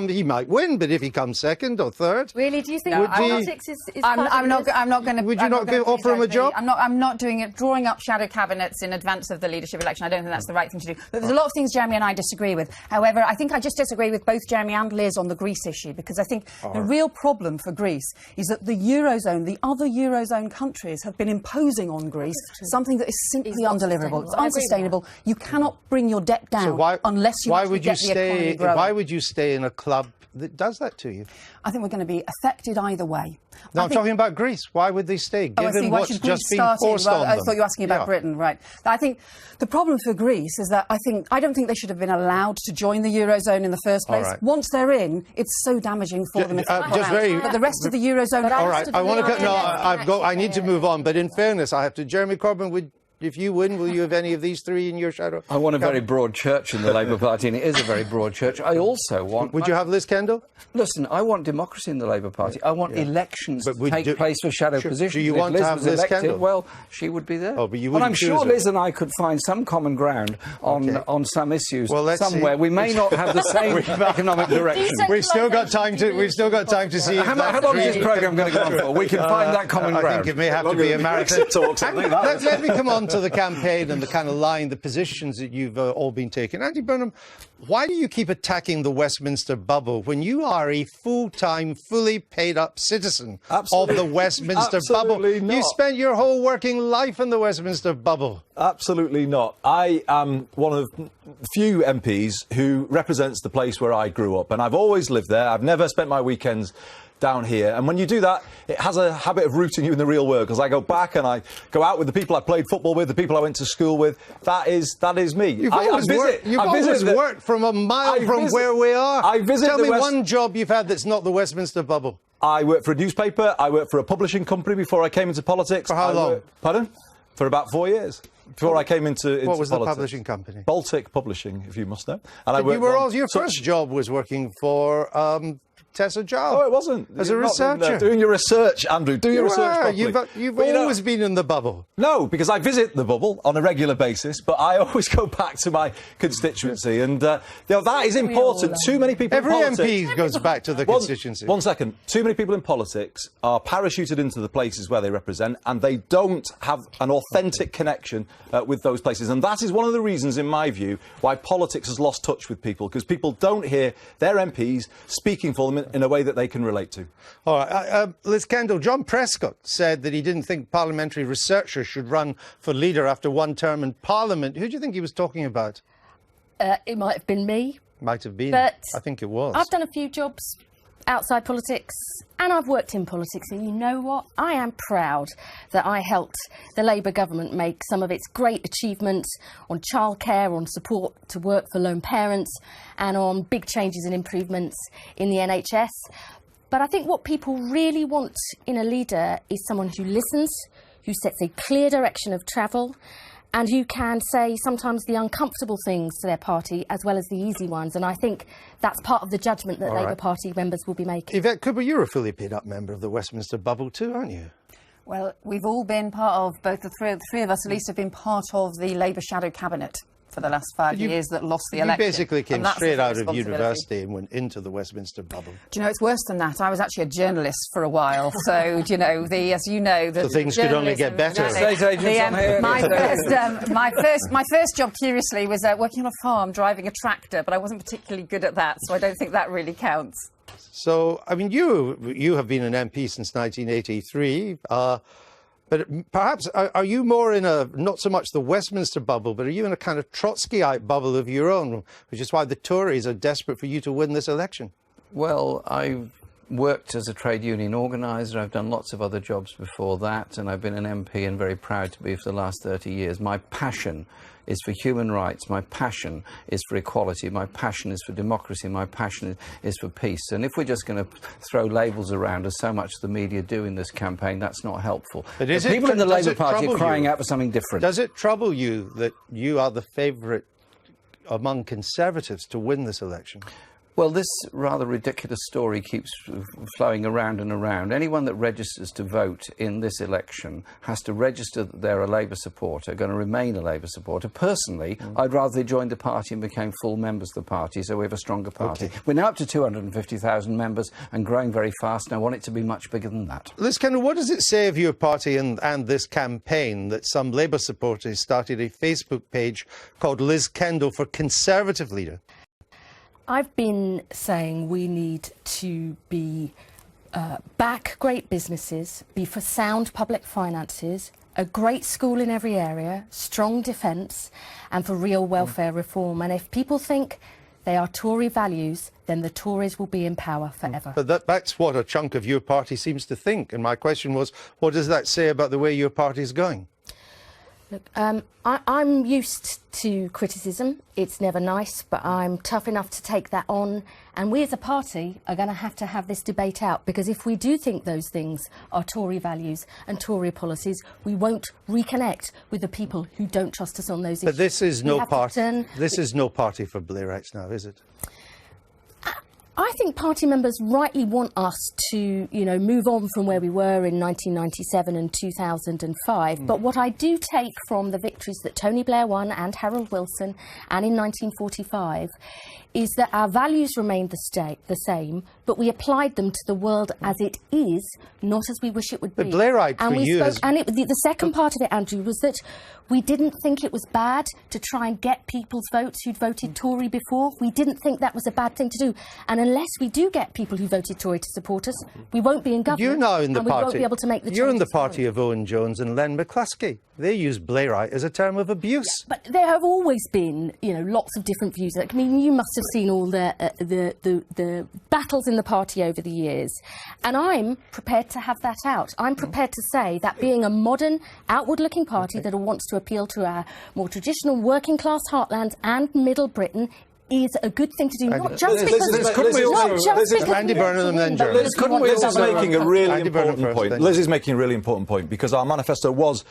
he might win, but if he comes second or third... Really? Do you think politics is I'm not going to... Would you not offer him a job? I'm not doing it, drawing up shadow cabinets in advance of the leadership election. I don't think that's the right thing to do. There's a lot of things Jeremy and I disagree with. However, I think I just disagree with both Jeremy and Liz on the Greece issue, because I think the real problem for Greece is that the Eurozone, the other Eurozone countries have been imposing on Greece something that is simply undeliverable. It's unsustainable. You cannot bring your debt down unless you actually get the economy growing. Why would you stay in a club that does that to you? I think we're going to be affected either way. No, I'm talking about Greece. Why would they stay, given what's just been forced on them? I thought you were asking about Britain, right. I think the problem for Greece is that I don't think they should have been allowed to join the Eurozone in the first place. Once they're in, it's so damaging for them. But the rest of the Eurozone... All right, I need to move on, but in fairness, I have to... Jeremy Corbyn, if you win, will you have any of these three in your shadow? I want a very broad church in the Labour Party, and it is a very broad church. I also want... Would you have Liz Kendall? Listen, I want democracy in the Labour Party. I want elections to take place for shadow positions. Do you want to have Liz Kendall? Well, she would be there. Oh, but you and wouldn't I'm sure Liz and I could find some common ground on some issues somewhere. We may not have the same economic direction. We've still got time to see... How long is this programme going to go on for? We can find that common ground. I think it may have to be a marathon. Talks, let me come on to the campaign and the kind of line, the positions that you've all been taking. Andy Burnham, why do you keep attacking the Westminster bubble when you are a full-time, fully paid-up citizen of the Westminster bubble? Not. You spent your whole working life in the Westminster bubble. Absolutely not. I am one of few MPs who represents the place where I grew up, and I've always lived there. I've never spent my weekends down here, and when you do that, it has a habit of rooting you in the real world, because I go back and I go out with the people I played football with, the people I went to school with. That is me. You've always worked from a mile from where we are. Tell me one job you've had that's not the Westminster bubble. I worked for a newspaper. I worked for a publishing company before I came into politics. For how long? Pardon? For about 4 years. Before I came into politics. What was the publishing company? Baltic Publishing, if you must know. And your first job was working for Tessa Giles. Oh, it wasn't. As a researcher. Doing your research, Andrew. Do your research properly. You've always been in the bubble. No, because I visit the bubble on a regular basis, but I always go back to my constituency, and that is important. Too many people Every in politics... MP goes back to the constituency. One second. Too many people in politics are parachuted into the places where they represent, and they don't have an authentic connection with those places. And that is one of the reasons, in my view, why politics has lost touch with people, because people don't hear their MPs speaking for them in a way that they can relate to. All right. Liz Kendall, John Prescott said that he didn't think parliamentary researchers should run for leader after one term in Parliament. Who do you think he was talking about? It might have been me. Might have been. But I think it was. I've done a few jobs outside politics, and I've worked in politics, and you know what? I am proud that I helped the Labour government make some of its great achievements on childcare, on support to work for lone parents, and on big changes and improvements in the NHS. But I think what people really want in a leader is someone who listens, who sets a clear direction of travel, and who can say sometimes the uncomfortable things to their party as well as the easy ones. And I think that's part of the judgment that Labour Party members will be making. Yvette Cooper, you're a fully paid-up member of the Westminster bubble too, aren't you? Well, we've all been part of, both the three of us at least have been part of the Labour shadow cabinet for the last 5 years that lost the election. You basically came straight out of university and went into the Westminster bubble. Do you know, it's worse than that. I was actually a journalist for a while, so, you know, as you know... So things could only get better. My first job, curiously, was working on a farm, driving a tractor, but I wasn't particularly good at that, so I don't think that really counts. So, I mean, you have been an MP since 1983, but perhaps are you more in a, not so much the Westminster bubble, but are you in a kind of Trotskyite bubble of your own, which is why the Tories are desperate for you to win this election? Well, I've worked as a trade union organiser. I've done lots of other jobs before that, and I've been an MP and very proud to be for the last 30 years. My passion is for human rights. My passion is for equality. My passion is for democracy. My passion is for peace. And if we're just going to throw labels around, as so much of the media do in this campaign, that's not helpful. But people in the Labour Party are crying out for something different. Does it trouble you that you are the favourite among Conservatives to win this election? Well, this rather ridiculous story keeps flowing around and around. Anyone that registers to vote in this election has to register that they're a Labour supporter, going to remain a Labour supporter. Personally, I'd rather they joined the party and became full members of the party, so we have a stronger party. Okay. We're now up to 250,000 members and growing very fast, and I want it to be much bigger than that. Liz Kendall, what does it say of your party and this campaign that some Labour supporters started a Facebook page called Liz Kendall for Conservative Leader? I've been saying we need to be back great businesses, be for sound public finances, a great school in every area, strong defence, and for real welfare reform. And if people think they are Tory values, then the Tories will be in power forever. But that's what a chunk of your party seems to think. And my question was, what does that say about the way your party is going? Look, I'm used to criticism. It's never nice, but I'm tough enough to take that on. And we as a party are going to have this debate out, because if we do think those things are Tory values and Tory policies, we won't reconnect with the people who don't trust us on those issues. But this is no party. This is no party for Blairites now, is it? I think party members rightly want us to, you know, move on from where we were in 1997 and 2005. But what I do take from the victories that Tony Blair won and Harold Wilson and in 1945 is that our values remained the same, but we applied them to the world as it is, not as we wish it would be. But Blairite and for we you spoke, is... and the second part of it, Andrew, was that we didn't think it was bad to try and get people's votes who'd voted Tory before. We didn't think that was a bad thing to do. And unless we do get people who voted Tory to support us, we won't be in government. You're now in the and we won't be able to make the You're in the changes party of Owen Jones and Len McCluskey. They use Blairite as a term of abuse. But there have always been, you know, lots of different views. I mean, you must have seen all the battles in the party over the years. And I'm prepared to have that out. I'm prepared to say that being a modern, outward-looking party that wants to appeal to our more traditional working-class heartlands and Middle Britain is a good thing to do, not just because... Andy Burnham and then Jones. Liz is making a really Andy Burnham important first, point. then. Liz is making a really important point, because our manifesto was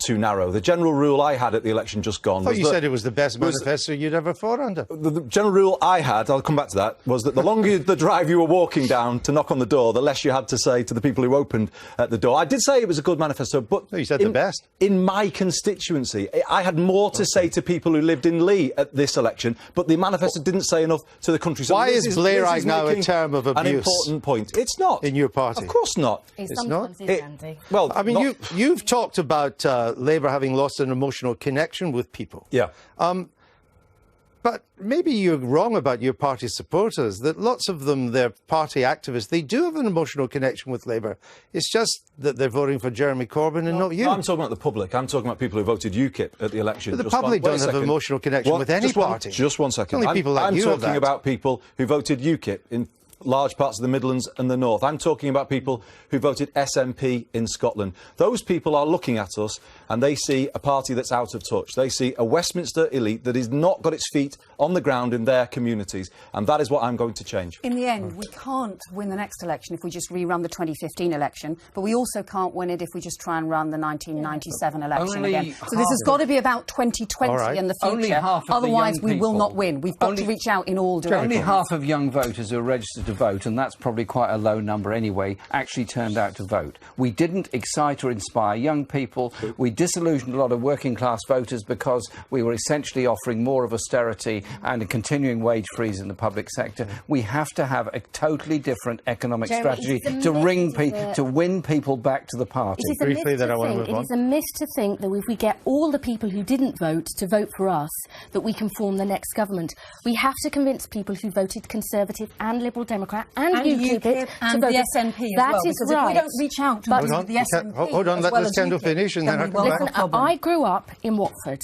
too narrow. The general rule I had at the election just gone... I thought you said it was the best manifesto you'd ever fought under. The general rule I had, I'll come back to that, was that the longer the drive you were walking down to knock on the door, the less you had to say to the people who opened the door. I did say it was a good manifesto, but... No, you said the best. In my constituency, I had more to say to people who lived in Lee at this election, but the manifesto didn't say enough to the country. So why is Blairite now a making term of abuse? An important point. It's not. In your party? Of course not. It's not? Andy. Well, I mean, you've talked about Labour having lost an emotional connection with people. Yeah. But maybe you're wrong about your party supporters, that lots of them, they're party activists, they do have an emotional connection with Labour. It's just that they're voting for Jeremy Corbyn and not you. No, I'm talking about the public. I'm talking about people who voted UKIP at the election. But the public don't have an emotional connection with any party. Just one second. Only people like I'm you have talking that. about people who voted UKIP in large parts of the Midlands and the North. I'm talking about people who voted SNP in Scotland. Those people are looking at us and they see a party that's out of touch. They see a Westminster elite that has not got its feet on the ground in their communities, and that is what I'm going to change. In the end, we can't win the next election if we just rerun the 2015 election, but we also can't win it if we just try and run the 1997 election again. So this has got to be about 2020 and the future. Only half of Otherwise, the we young will people- not win. We've got to reach out in all directions. Only half of young voters who are registered to vote, and that's probably quite a low number anyway, actually turned out to vote. We didn't excite or inspire young people. We disillusioned a lot of working class voters because we were essentially offering more of austerity and a continuing wage freeze in the public sector. We have to have a totally different economic strategy to win people back to the party. It is a myth to think that if we get all the people who didn't vote to vote for us, that we can form the next government. We have to convince people who voted Conservative and Liberal Democrat and UKIP and to vote the SNP as that well, is because right. if we don't reach out to the SNP, hold on, let Liz Kendall finish and then I come back. Listen, I grew up in Watford,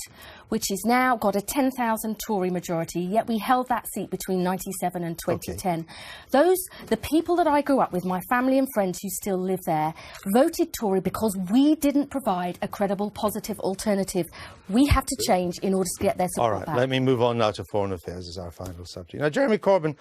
which has now got a 10,000 Tory majority, yet we held that seat between 97 and 2010. Okay. The people that I grew up with, my family and friends who still live there, voted Tory because we didn't provide a credible, positive alternative. We have to change in order to get their support back. All right, let me move on now to foreign affairs as our final subject. Now, Jeremy Corbyn,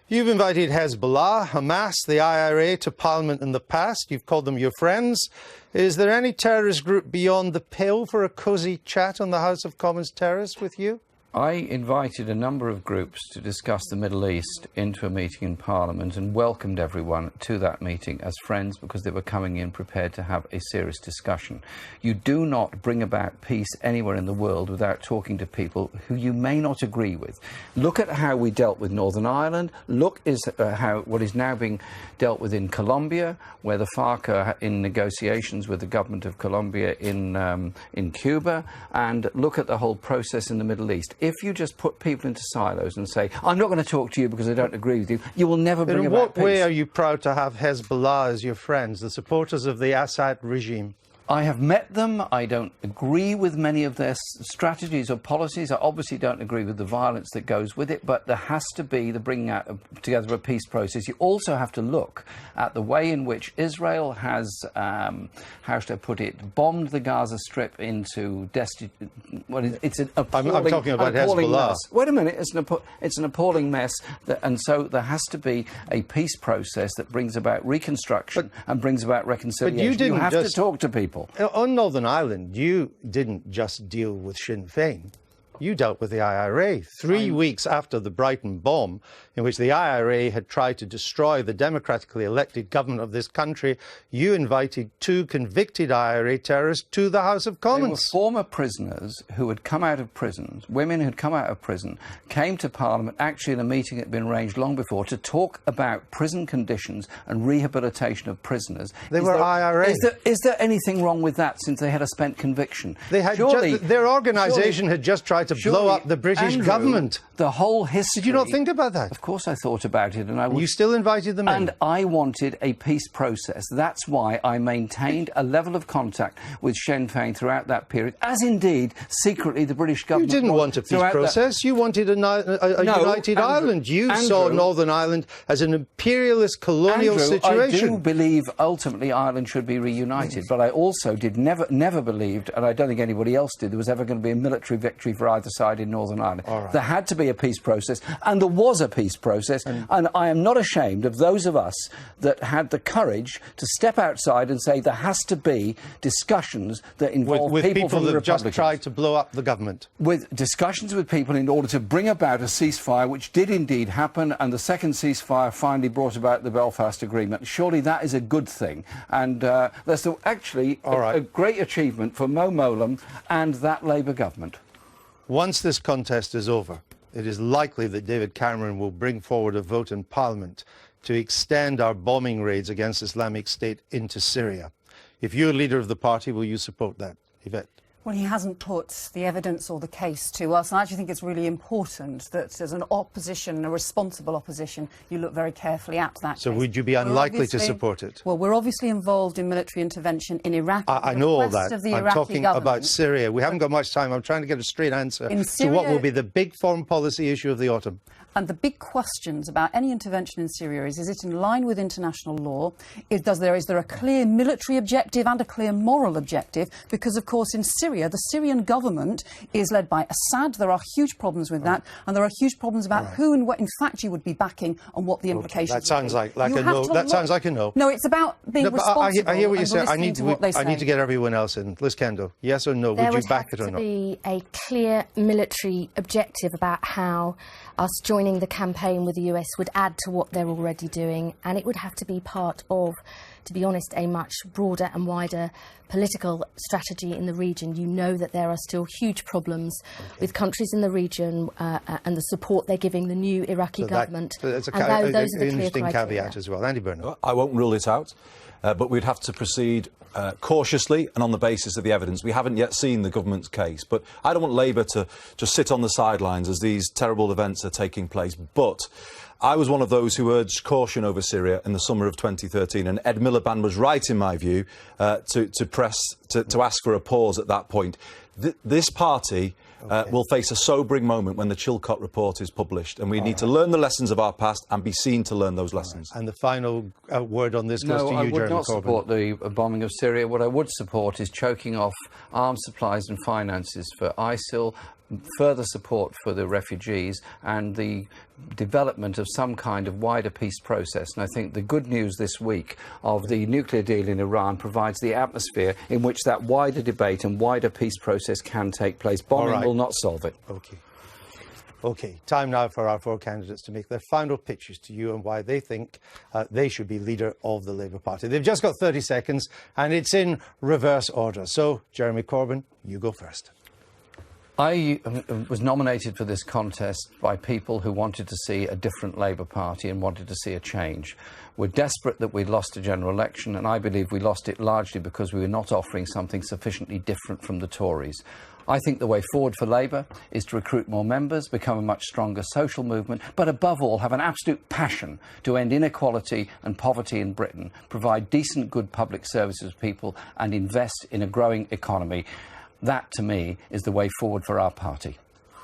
you've invited Hezbollah, Hamas, the IRA to Parliament in the past. You've called them your friends. Is there any terrorist group beyond the pale for a cosy chat on the House of Commons terrace with you? I invited a number of groups to discuss the Middle East into a meeting in Parliament and welcomed everyone to that meeting as friends because they were coming in prepared to have a serious discussion. You do not bring about peace anywhere in the world without talking to people who you may not agree with. Look at how we dealt with Northern Ireland. Look how what is now being dealt with in Colombia, where the FARC are in negotiations with the government of Colombia in Cuba, and look at the whole process in the Middle East. If you just put people into silos and say, I'm not going to talk to you because I don't agree with you, you will never bring about peace. In what way are you proud to have Hezbollah as your friends, the supporters of the Assad regime? I have met them. I don't agree with many of their strategies or policies. I obviously don't agree with the violence that goes with it, but there has to be the bringing out together of a peace process. You also have to look at the way in which Israel has, how should I put it, bombed the Gaza Strip into it's an appalling, I'm talking about Hezbollah. Mess. Wait a minute, it's an appalling mess, and so there has to be a peace process that brings about reconstruction and brings about reconciliation. But you didn't to talk to people. On Northern Ireland, you didn't just deal with Sinn Féin. You dealt with the IRA 3 weeks after the Brighton bomb, in which the IRA had tried to destroy the democratically elected government of this country. You invited 2 convicted IRA terrorists to the House of Commons. They were former prisoners who had come out of prison, women who had come out of prison, came to Parliament, actually in a meeting that had been arranged long before, to talk about prison conditions and rehabilitation of prisoners. They were IRA. Is there anything wrong with that since they had a spent conviction? They had their organisation had just tried to blow up the British government. The whole history. Did you not think about that? Of course I thought about it. And you still invited them in? And I wanted a peace process. That's why I maintained a level of contact with Sinn Féin throughout that period, as indeed, secretly, the British government... You didn't want a peace process. You wanted a united Ireland. You saw Northern Ireland as an imperialist colonial situation. I do believe ultimately Ireland should be reunited, but I also never believed, and I don't think anybody else did, there was ever going to be a military victory for either side in Northern Ireland. Right. There had to be a peace process, and there was a peace process, and I am not ashamed of those of us that had the courage to step outside and say there has to be discussions that involve with people from the that Republicans. just tried to blow up the government. With discussions with people in order to bring about a ceasefire, which did indeed happen, and the second ceasefire finally brought about the Belfast Agreement. Surely that is a good thing, and that's actually a great achievement for Mo Mowlam and that Labour government. Once this contest is over, it is likely that David Cameron will bring forward a vote in Parliament to extend our bombing raids against Islamic State into Syria. If you're leader of the party, will you support that? Yvette? Well, he hasn't put the evidence or the case to us, and I actually think it's really important that as an opposition, a responsible opposition, you look very carefully at that So case. would you be unlikely to support it? Well, we're obviously involved in military intervention in Iraq. I know all that. I'm talking about Syria. We haven't got much time. I'm trying to get a straight answer to what will be the big foreign policy issue of the autumn. And the big questions about any intervention in Syria is it in line with international law? Is there a clear military objective and a clear moral objective? Because, of course, in Syria, the Syrian government is led by Assad. There are huge problems with that. And there are huge problems about who and what, in fact, you would be backing and what the implications That sounds would be. like a no. That sounds like a no. No, it's about being responsible. I hear what you're saying. I need to get everyone else in. Liz Kendall, yes or no? Would you back it or not? There would have to be a clear military objective about how us joining the campaign with the US would add to what they're already doing, and it would have to be part of, to be honest, a much broader and wider political strategy in the region. You know that there are still huge problems with countries in the region and the support they're giving the new Iraqi government. That's and those are the interesting clear criteria. caveat as well. Andy Burnham. I won't rule it out, but we'd have to proceed cautiously and on the basis of the evidence. We haven't yet seen the government's case, but I don't want Labour to just sit on the sidelines as these terrible events are taking place. But I was one of those who urged caution over Syria in the summer of 2013, and Ed Miliband was right, in my view, to ask for a pause at that point. This party will face a sobering moment when the Chilcot report is published, and we need to learn the lessons of our past and be seen to learn those lessons. And the final word on this goes to you, Jeremy Corbyn. No, I would not support the bombing of Syria. What I would support is choking off arms supplies and finances for ISIL, further support for the refugees, and the development of some kind of wider peace process. And I think the good news this week of the nuclear deal in Iran provides the atmosphere in which that wider debate and wider peace process can take place. Bombing will not solve it. OK, time now for our 4 candidates to make their final pitches to you and why they think they should be leader of the Labour Party. They've just got 30 seconds, and it's in reverse order. So, Jeremy Corbyn, you go first. I was nominated for this contest by people who wanted to see a different Labour Party and wanted to see a change. We're desperate that we'd lost a general election, and I believe we lost it largely because we were not offering something sufficiently different from the Tories. I think the way forward for Labour is to recruit more members, become a much stronger social movement, but above all have an absolute passion to end inequality and poverty in Britain, provide decent, good public services to people and invest in a growing economy. That, to me, is the way forward for our party.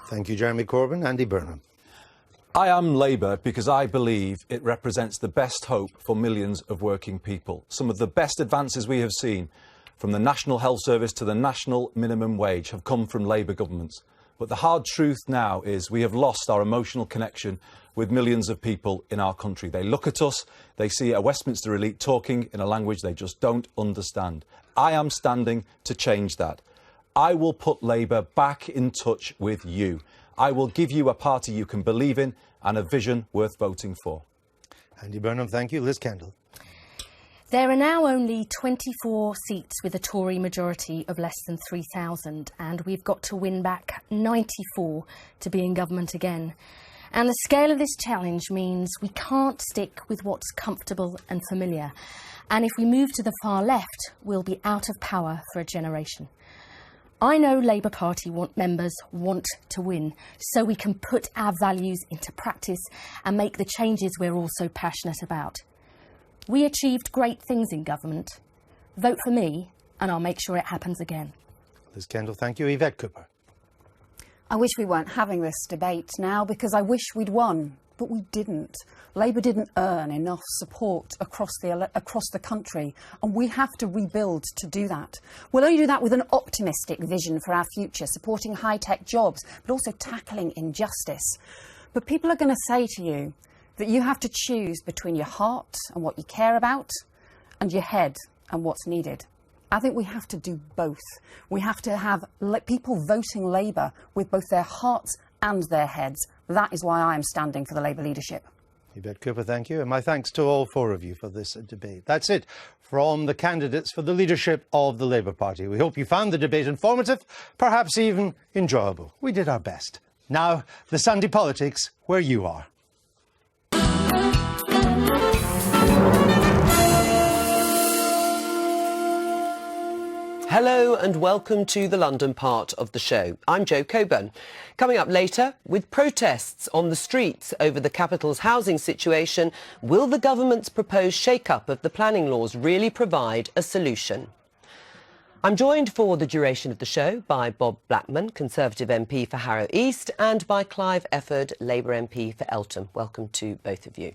Thank you, Jeremy Corbyn. Andy Burnham. I am Labour because I believe it represents the best hope for millions of working people. Some of the best advances we have seen, from the National Health Service to the national minimum wage, have come from Labour governments. But the hard truth now is we have lost our emotional connection with millions of people in our country. They look at us, they see a Westminster elite talking in a language they just don't understand. I am standing to change that. I will put Labour back in touch with you. I will give you a party you can believe in and a vision worth voting for. Andy Burnham, thank you. Liz Kendall. There are now only 24 seats with a Tory majority of less than 3,000, and we've got to win back 94 to be in government again. And the scale of this challenge means we can't stick with what's comfortable and familiar. And if we move to the far left, we'll be out of power for a generation. I know Labour Party members want to win, so we can put our values into practice and make the changes we're all so passionate about. We achieved great things in government. Vote for me and I'll make sure it happens again. Liz Kendall, thank you. Yvette Cooper. I wish we weren't having this debate now because I wish we'd won, but we didn't. Labour didn't earn enough support across the country, and we have to rebuild to do that. We'll only do that with an optimistic vision for our future, supporting high-tech jobs, but also tackling injustice. But people are going to say to you that you have to choose between your heart and what you care about and your head and what's needed. I think we have to do both. We have to have people voting Labour with both their hearts and their heads. That is why I am standing for the Labour leadership. Yvette Cooper, thank you. And my thanks to all four of you for this debate. That's it from the candidates for the leadership of the Labour Party. We hope you found the debate informative, perhaps even enjoyable. We did our best. Now, the Sunday politics where you are. Hello and welcome to the London part of the show. I'm Jo Coburn. Coming up later, with protests on the streets over the capital's housing situation, will the government's proposed shake-up of the planning laws really provide a solution? I'm joined for the duration of the show by Bob Blackman, Conservative MP for Harrow East, and by Clive Efford, Labour MP for Eltham. Welcome to both of you.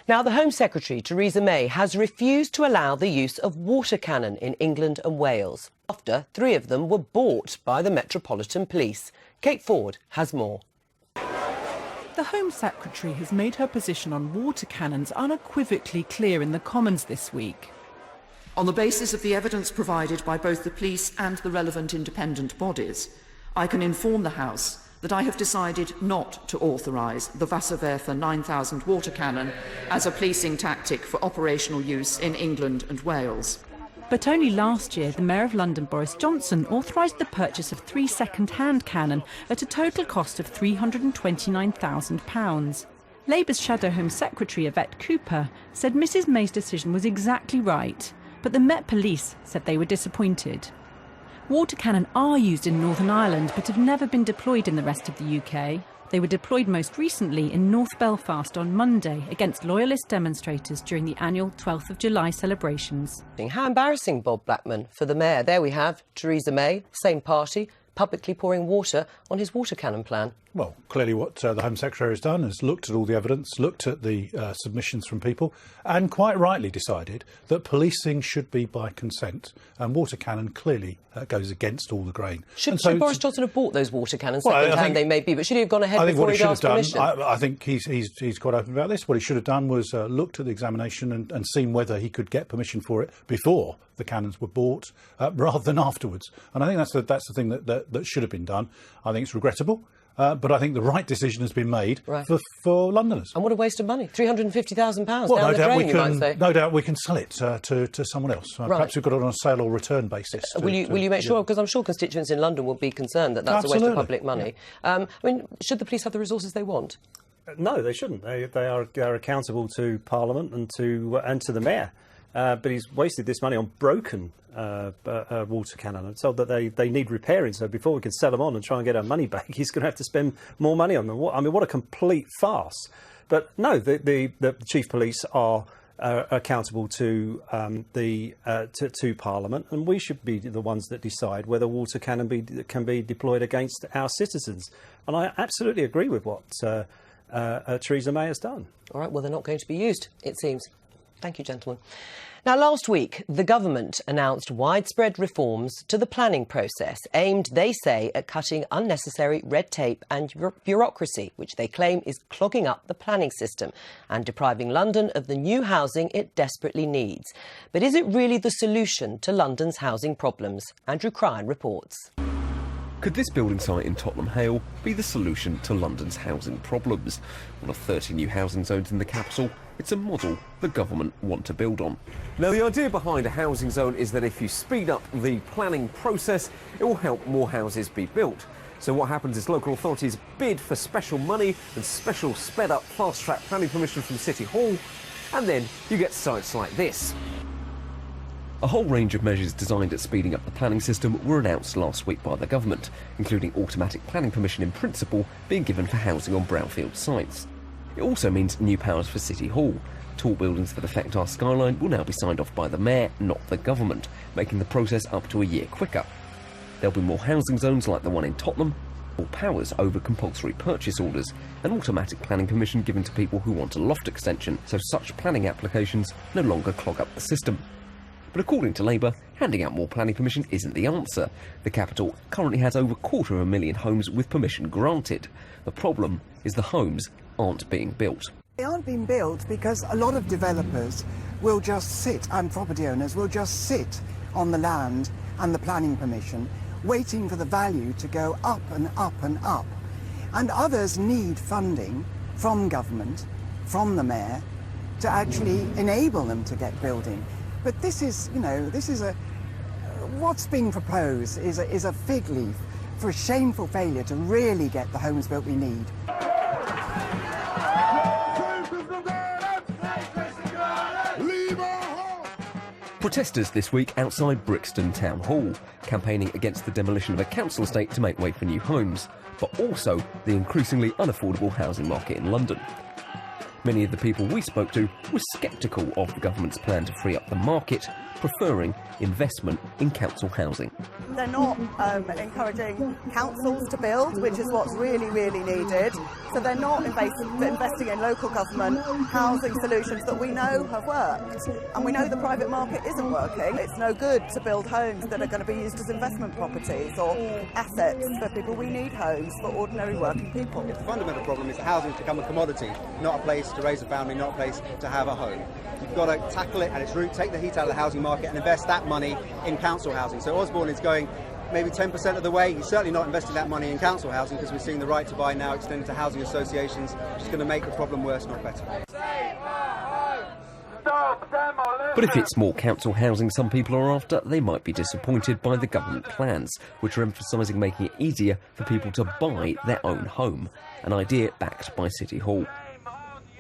Now, the Home Secretary, Theresa May, has refused to allow the use of water cannon in England and Wales after 3 of them were bought by the Metropolitan Police. Kate Ford has more. The Home Secretary has made her position on water cannons unequivocally clear in the Commons this week. On the basis of the evidence provided by both the police and the relevant independent bodies, I can inform the House that I have decided not to authorise the Wasserwerfer 9000 water cannon as a policing tactic for operational use in England and Wales. But only last year, the Mayor of London, Boris Johnson, authorised the purchase of 3 second-hand cannon at a total cost of £329,000. Labour's Shadow Home Secretary, Yvette Cooper, said Mrs May's decision was exactly right, but the Met Police said they were disappointed. Water cannon are used in Northern Ireland but have never been deployed in the rest of the UK. They were deployed most recently in North Belfast on Monday against loyalist demonstrators during the annual 12th of July celebrations. How embarrassing, Bob Blackman, for the Mayor. There we have Theresa May, same party, publicly pouring water on his water cannon plan. Well, clearly what the Home Secretary has done is looked at all the evidence, looked at the submissions from people, and quite rightly decided that policing should be by consent. And water cannon clearly goes against all the grain. Should Boris Johnson have bought those water cannons? Second-hand they may be, but should he have gone ahead before he'd asked permission? I think he's quite open about this. What he should have done was looked at the examination and seen whether he could get permission for it before the cannons were bought, rather than afterwards. And I think that's the thing that should have been done. I think it's regrettable. But I think the right decision has been made for Londoners. And what a waste of money. £350,000 well, down the drain, you might say. No doubt we can sell it to someone else. Perhaps we've got it on a sale or return basis. Will you make sure? Because I'm sure constituents in London will be concerned that that's a waste of public money. I mean, should the police have the resources they want? No, they shouldn't. They are accountable to Parliament and to the Mayor. But he's wasted this money on broken water cannon. I'm told that they need repairing, so before we can sell them on and try and get our money back, he's going to have to spend more money on them. I mean, what a complete farce. But no, the Chief Police are accountable to Parliament, and we should be the ones that decide whether water cannon can be deployed against our citizens. And I absolutely agree with what Theresa May has done. All right, well, they're not going to be used, it seems. Thank you, gentlemen. Now, last week, the government announced widespread reforms to the planning process, aimed, they say, at cutting unnecessary red tape and bureaucracy, which they claim is clogging up the planning system and depriving London of the new housing it desperately needs. But is it really the solution to London's housing problems? Andrew Cryan reports. Could this building site in Tottenham Hale be the solution to London's housing problems? One of 30 new housing zones in the capital, it's a model the government want to build on. Now, the idea behind a housing zone is that if you speed up the planning process, it will help more houses be built. So what happens is local authorities bid for special money and special sped-up fast-track planning permission from City Hall, and then you get sites like this. A whole range of measures designed at speeding up the planning system were announced last week by the government, including automatic planning permission in principle being given for housing on brownfield sites. It also means new powers for City Hall. Tall buildings that affect our skyline will now be signed off by the mayor, not the government, making the process up to a year quicker. There'll be more housing zones like the one in Tottenham, more powers over compulsory purchase orders, and automatic planning permission given to people who want a loft extension, so such planning applications no longer clog up the system. But according to Labour, handing out more planning permission isn't the answer. The capital currently has over 250,000 homes with permission granted. The problem is the homes aren't being built. They aren't being built because a lot of developers will just sit, and property owners will just sit on the land and the planning permission, waiting for the value to go up and up and up. And others need funding from government, from the mayor, to actually enable them to get building. But this is, what's being proposed is a fig leaf for a shameful failure to really get the homes built we need. Protesters this week outside Brixton Town Hall, campaigning against the demolition of a council estate to make way for new homes, but also the increasingly unaffordable housing market in London. Many of the people we spoke to were sceptical of the government's plan to free up the market, preferring investment in council housing. They're not encouraging councils to build, which is what's really, really needed. So they're not investing in local government housing solutions that we know have worked. And we know the private market isn't working. It's no good to build homes that are going to be used as investment properties or assets for people. We need homes for ordinary working people. The fundamental problem is that housing has become a commodity, not a place to raise a family, not a place to have a home. You've got to tackle it at its root, take the heat out of the housing market and invest that money in council housing. So Osborne is going maybe 10% of the way. He's certainly not investing that money in council housing because we're seeing the right to buy now extended to housing associations, which is going to make the problem worse, not better. But if it's more council housing some people are after, they might be disappointed by the government plans, which are emphasising making it easier for people to buy their own home, an idea backed by City Hall.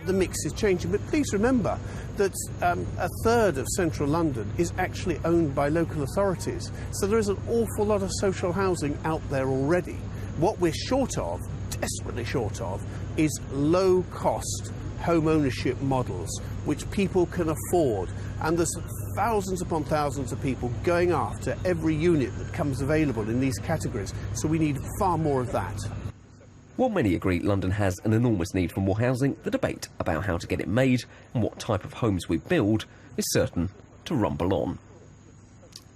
The mix is changing, but please remember that a third of central London is actually owned by local authorities. So there is an awful lot of social housing out there already. What we're short of, desperately short of, is low-cost home ownership models which people can afford. And there's thousands upon thousands of people going after every unit that comes available in these categories. So we need far more of that. While many agree London has an enormous need for more housing, the debate about how to get it made and what type of homes we build is certain to rumble on.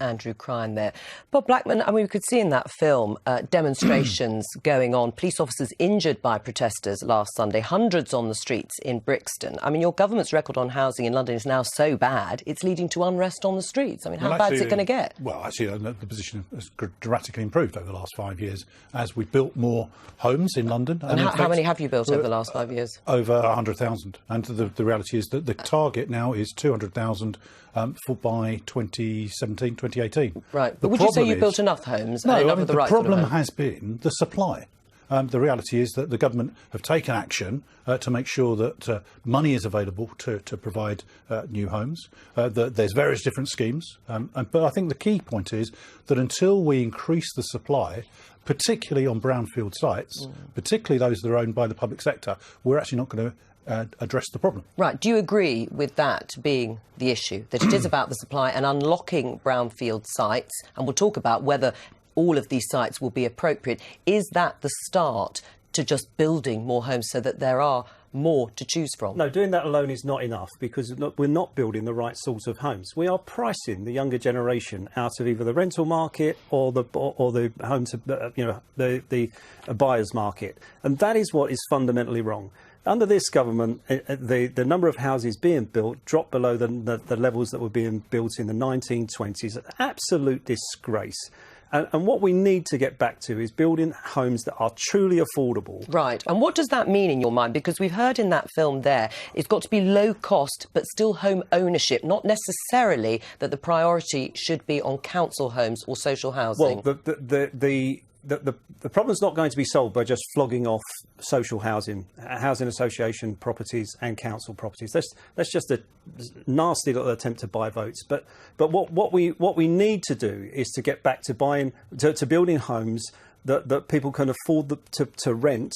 Andrew Cryan there. Bob Blackman, we could see in that film demonstrations going on, police officers injured by protesters last Sunday, hundreds on the streets in Brixton. Your government's record on housing in London is now so bad, it's leading to unrest on the streets. How bad is it going to get? Well, actually, the position has dramatically improved over the last 5 years as we've built more homes in London. And how many have you built over the last 5 years? Over 100,000. And the reality is that the target now is 200,000 by 2017, 2018. Right, but would you say you've built enough homes? No, the problem has been the supply. The reality is that the government have taken action to make sure that money is available to provide new homes. There's various different schemes, but I think the key point is that until we increase the supply, particularly on brownfield sites, particularly those that are owned by the public sector, we're actually not going to address the problem. Right. Do you agree with that being the issue, that it is about the supply and unlocking brownfield sites, and we'll talk about whether all of these sites will be appropriate? Is that the start to just building more homes so that there are more to choose from. No, doing that alone is not enough, because we're not building the right sorts of homes. We are pricing the younger generation out of either the rental market or the home to the buyer's market, and that is what is fundamentally wrong. Under this government, the number of houses being built dropped below the levels that were being built in the 1920s. An absolute disgrace. And what we need to get back to is building homes that are truly affordable. Right. And what does that mean in your mind? Because we've heard in that film there, it's got to be low cost, but still home ownership, not necessarily that the priority should be on council homes or social housing. Well, the problem's not going to be solved by just flogging off social housing association properties and council properties. That's just a nasty little attempt to buy votes. But what we need to do is to get back to building homes that people can afford to rent,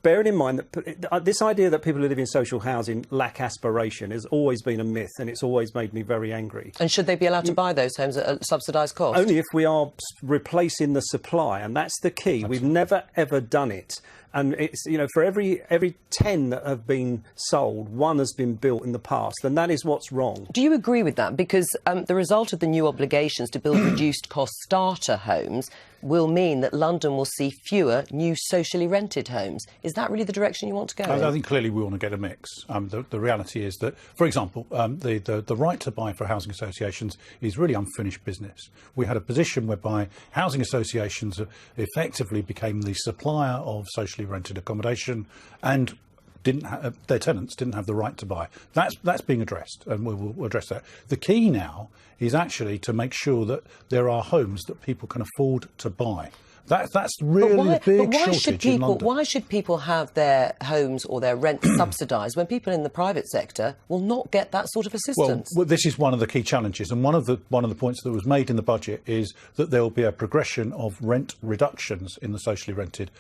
bearing in mind that this idea that people who live in social housing lack aspiration has always been a myth, and it's always made me very angry. And should they be allowed to buy those homes at a subsidised cost? Only if we are replacing the supply, and that's the key. We've never, ever done it. And it's, for every 10 that have been sold, one has been built in the past, and that is what's wrong. Do you agree with that? Because the result of the new obligations to build reduced-cost starter homes will mean that London will see fewer new socially rented homes. Is that really the direction you want to go in? I think clearly we want to get a mix. The reality is that, for example, the right to buy for housing associations is really unfinished business. We had a position whereby housing associations effectively became the supplier of socially rented accommodation, and their tenants didn't have the right to buy. That's being addressed, and we'll address that. The key now is actually to make sure that there are homes that people can afford to buy. That's really a big shortage in London. Why should people have their homes or their rent subsidised when people in the private sector will not get that sort of assistance? Well, this is one of the key challenges, and one of the points that was made in the budget is that there will be a progression of rent reductions in the socially rented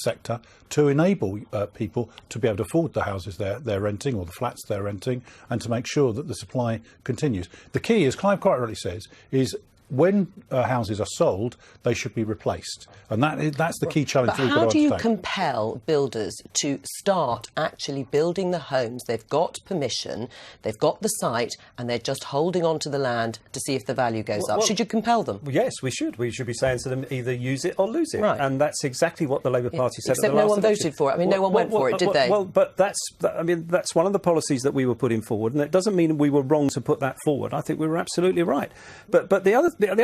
sector to enable people to be able to afford the houses they're renting, or the flats they're renting, and to make sure that the supply continues. The key, as Clive quite rightly says, is when houses are sold, they should be replaced. And that's the key challenge we've got to undertake. How do you compel builders to start actually building the homes? They've got permission, they've got the site, and they're just holding on to the land to see if the value goes up. Should you compel them? Yes, we should. We should be saying to them, either use it or lose it. Right. And that's exactly what the Labour Party said Except at the last no one election. voted for it. I mean, no one went for it, did they? Well, but that's one of the policies that we were putting forward, and it doesn't mean we were wrong to put that forward. I think we were absolutely right. But the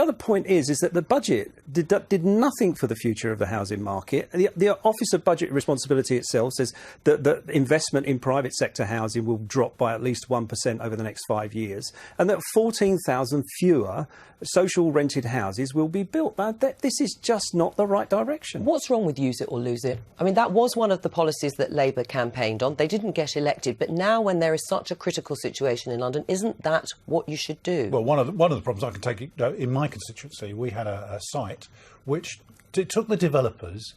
other point is that the budget did nothing for the future of the housing market. The Office of Budget Responsibility itself says that investment in private sector housing will drop by at least 1% over the next 5 years, and that 14,000 fewer social rented houses will be built. This is just not the right direction. What's wrong with use it or lose it? I mean, that was one of the policies that Labour campaigned on. They didn't get elected, but now when there is such a critical situation in London, isn't that what you should do? Well, one of the problems I can take in my constituency, we had a site which it took the developers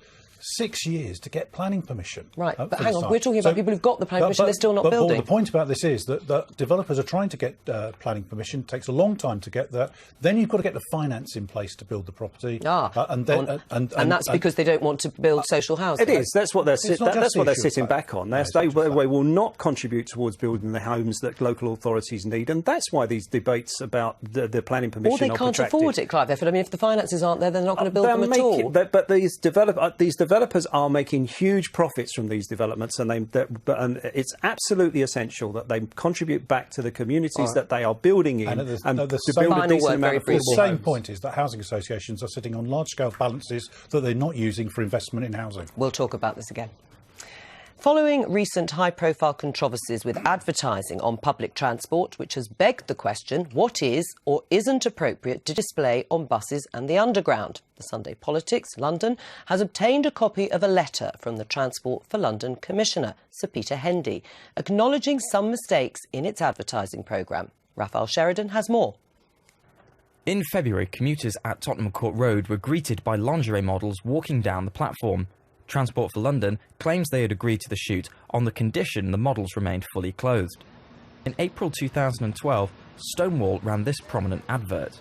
6 years to get planning permission. Right, but hang on, we're talking about people who've got the planning permission, they're still not building. But the point about this is that developers are trying to get planning permission. It takes a long time to get that. Then you've got to get the finance in place to build the property. And that's because they don't want to build social housing. It is. That's what they're sitting back on. They will not contribute towards building the homes that local authorities need, and that's why these debates about the planning permission are protracted. Or they can't afford it, Clive. I mean, if the finances aren't there, they're not going to build them at all. But these developers are making huge profits from these developments, and it's absolutely essential that they contribute back to the communities that they are building in, and to build a decent amount of affordable homes. The same point is that housing associations are sitting on large-scale balances that they're not using for investment in housing. We'll talk about this again. Following recent high-profile controversies with advertising on public transport, which has begged the question, what is or isn't appropriate to display on buses and the underground? The Sunday Politics, London, has obtained a copy of a letter from the Transport for London Commissioner, Sir Peter Hendy, acknowledging some mistakes in its advertising programme. Raphael Sheridan has more. In February, commuters at Tottenham Court Road were greeted by lingerie models walking down the platform. Transport for London claims they had agreed to the shoot on the condition the models remained fully clothed. In April 2012, Stonewall ran this prominent advert.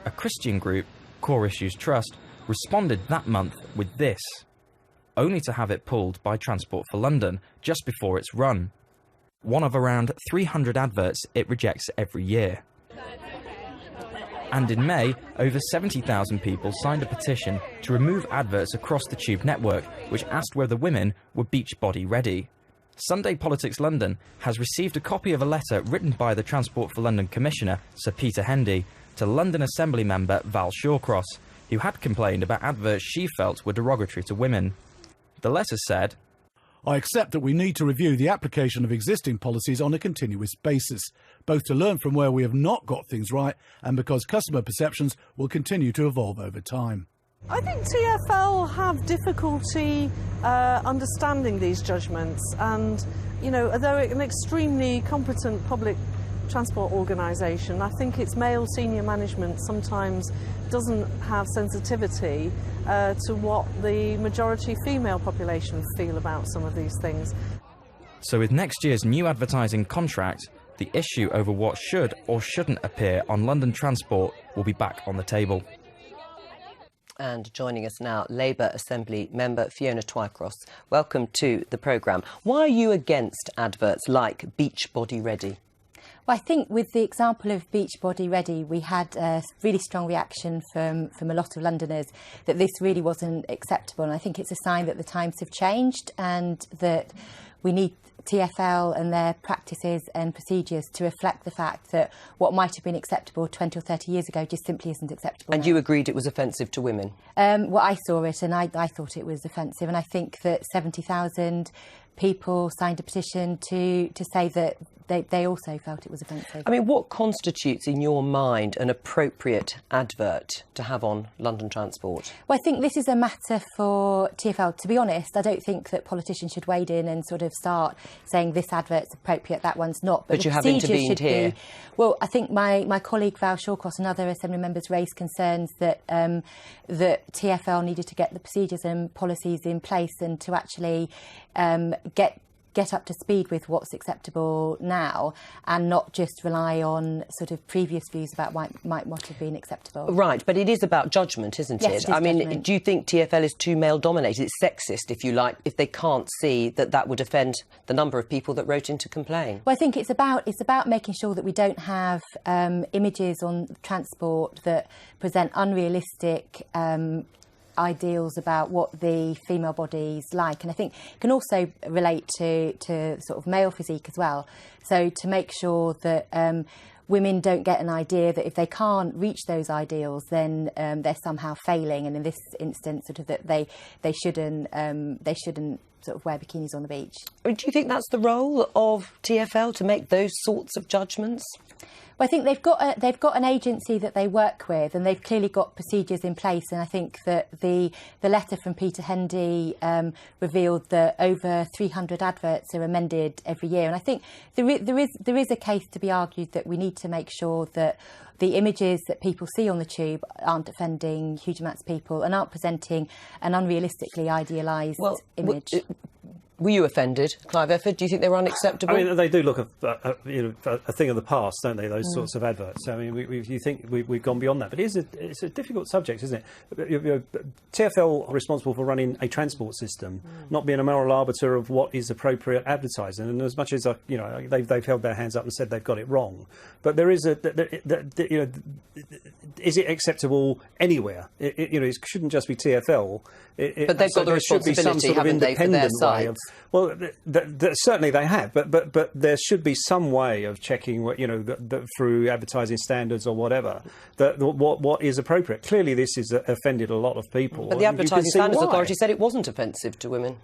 A Christian group, Core Issues Trust, responded that month with this. only to have it pulled by Transport for London just before its run. One of around 300 adverts it rejects every year. And in May, over 70,000 people signed a petition to remove adverts across the Tube network, which asked whether women were beach body ready. Sunday Politics London has received a copy of a letter written by the Transport for London Commissioner, Sir Peter Hendy, to London Assembly member Val Shawcross, who had complained about adverts she felt were derogatory to women. The letter said, I accept that we need to review the application of existing policies on a continuous basis, both to learn from where we have not got things right and because customer perceptions will continue to evolve over time. I think TfL have difficulty understanding these judgments, and, you know, they're an extremely competent public transport organisation. I think its male senior management sometimes doesn't have sensitivity to what the majority female population feel about some of these things. So with next year's new advertising contract, the issue over what should or shouldn't appear on London transport will be back on the table. And joining us now, Labour Assembly member Fiona Twycross. Welcome to the programme. Why are you against adverts like Beach Body Ready? Well, I think with the example of Beach Body Ready, we had a really strong reaction from a lot of Londoners that this really wasn't acceptable. And I think it's a sign that the times have changed and that we need TfL and their practices and procedures to reflect the fact that what might have been acceptable 20 or 30 years ago just simply isn't acceptable. And now. You agreed it was offensive to women? Well, I saw it and I thought it was offensive, and I think that 70,000 people signed a petition to say that they also felt it was offensive. I mean, what constitutes, in your mind, an appropriate advert to have on London transport? Well, I think this is a matter for TfL. To be honest, I don't think that politicians should wade in and sort of start saying this advert's appropriate, that one's not. But you have intervened here. Well, I think my colleague Val Shawcross and other Assembly members raised concerns that that TfL needed to get the procedures and policies in place and to actually get up to speed with what's acceptable now and not just rely on sort of previous views about what might have been acceptable. Right, but it is about judgment, isn't yes, it? It is I mean, judgment. Do you think TfL is too male-dominated? It's sexist, if you like, if they can't see that that would offend the number of people that wrote in to complain? Well, I think it's about making sure that we don't have images on transport that present unrealistic ideals about what the female body's like, and I think it can also relate to sort of male physique as well. So to make sure that women don't get an idea that if they can't reach those ideals, then they're somehow failing, and in this instance, sort of that they shouldn't sort of wear bikinis on the beach. Do you think that's the role of TfL, to make those sorts of judgments? Well, I think they've got an agency that they work with, and they've clearly got procedures in place. And I think that the letter from Peter Hendy revealed that over 300 adverts are amended every year. And I think there is a case to be argued that we need to make sure that the images that people see on the tube aren't offending huge amounts of people and aren't presenting an unrealistically idealised image. Were you offended, Clive Efford? Do you think they were unacceptable? I mean, they do look a thing of the past, don't they? Those sorts of adverts. I mean, you think we've gone beyond that, but it's a difficult subject, isn't it? TfL are responsible for running a transport system, not being a moral arbiter of what is appropriate advertising. And as much as they've held their hands up and said they've got it wrong, but there is is it acceptable anywhere? It shouldn't just be TfL. But they've got the responsibility, haven't they, for their sites? Well, certainly they have, but there should be some way of checking, through advertising standards or whatever, what is appropriate. Clearly, this has offended a lot of people. But the Advertising Standards Authority said it wasn't offensive to women.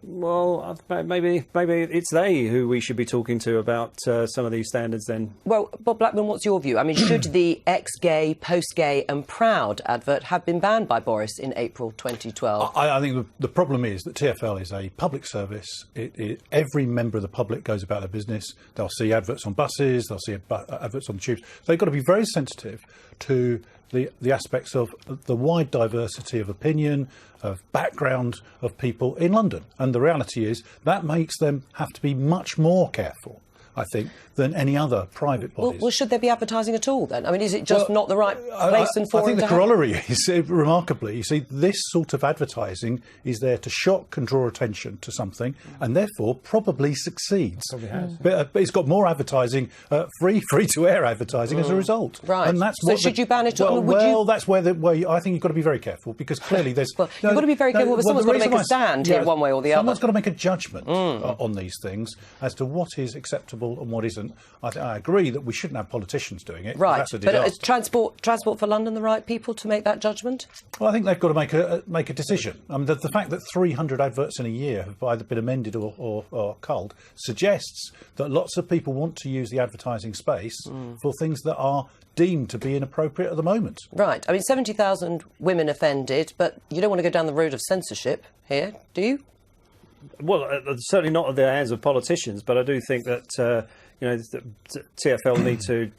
Well, maybe it's they who we should be talking to about some of these standards then. Well, Bob Blackman, what's your view? I mean, should the ex-gay, post-gay and proud advert have been banned by Boris in April 2012? I think the problem is that TfL is a public service. Every member of the public goes about their business. They'll see adverts on buses, they'll see adverts on the tubes. They've got to be very sensitive to the aspects of the wide diversity of opinion, of background of people in London. And the reality is that makes them have to be much more careful I think, than any other private bodies. Well, should there be advertising at all then? I mean, is it just not the right place and forum? I think to the corollary is, remarkably, you see, this sort of advertising is there to shock and draw attention to something, and therefore probably succeeds. Probably has. But it's got more advertising, free-to-air advertising as a result. Right. And that's so should you ban it? That's where I think you've got to be very careful, because clearly there's... Well, you've got to be very careful, but someone's got to make a stand here one way or the other. Someone's got to make a judgment on these things as to what is acceptable and what isn't. I agree that we shouldn't have politicians doing it. Right, That's a but disaster. is Transport for London the right people to make that judgment? Well, I think they've got to make a decision. I mean, the fact that 300 adverts in a year have either been amended or culled suggests that lots of people want to use the advertising space for things that are deemed to be inappropriate at the moment. Right. I mean, 70,000 women offended, but you don't want to go down the road of censorship here, do you? Well, certainly not at the hands of politicians, but I do think that TfL need to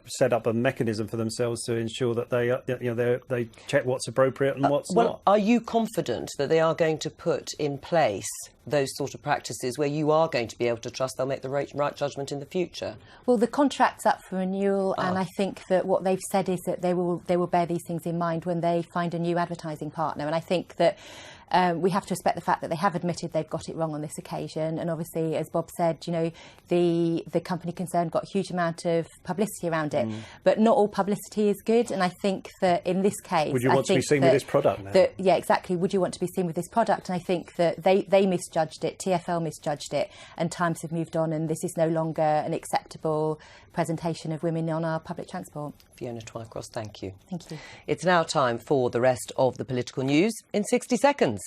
set up a mechanism for themselves to ensure that they check what's appropriate and what's not. Are you confident that they are going to put in place those sort of practices where you are going to be able to trust they'll make the right judgment in the future? Well, the contract's up for renewal, and I think that what they've said is that they will bear these things in mind when they find a new advertising partner. And I think that we have to respect the fact that they have admitted they've got it wrong on this occasion, and obviously, as Bob said, the company concerned got a huge amount of publicity around it, but not all publicity is good. And I think that in this case, would you want to be seen with this product now? Yeah, exactly. Would you want to be seen with this product? And I think that they misjudged it, TfL misjudged it, and times have moved on, and this is no longer an acceptable presentation of women on our public transport. Fiona Twycross, thank you. Thank you. It's now time for the rest of the political news in 60 seconds.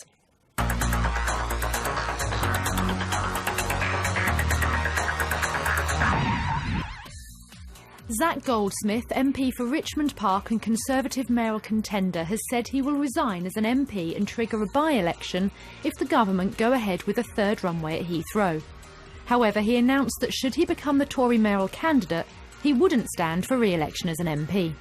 Zach Goldsmith, MP for Richmond Park and Conservative mayoral contender, has said he will resign as an MP and trigger a by-election if the government go ahead with a third runway at Heathrow. However, he announced that should he become the Tory mayoral candidate, he wouldn't stand for re-election as an MP.